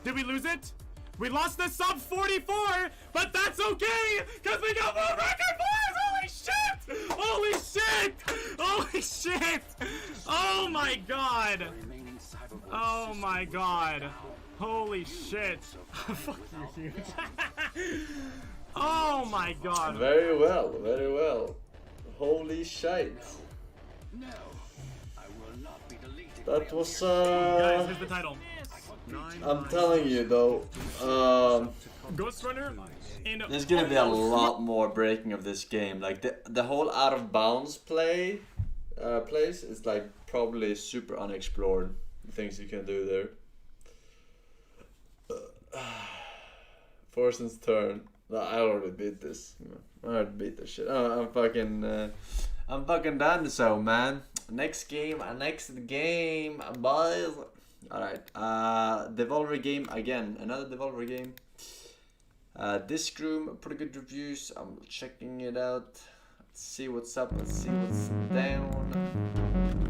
Did we lose it? We lost the sub 44, but that's okay, because we got more record players! Holy shit! Holy shit! Holy shit! Oh my god! Oh my god! Holy shit! Fuck you, huge. Oh my god! Very well, very well. Holy shit. No, I will not be deleted. That was Guys, here's the title. I'm telling you though, Ghostrunner. there's gonna be a lot more breaking of this game. Like the whole out of bounds place is like probably super unexplored. The things you can do there. Forsen's turn. I already beat this. I already beat this shit. I'm fucking done. So man, next game, boys. Alright, Devolver game again, another Devolver game. Disc Room, pretty good reviews. I'm checking it out. Let's see what's up, let's see what's down.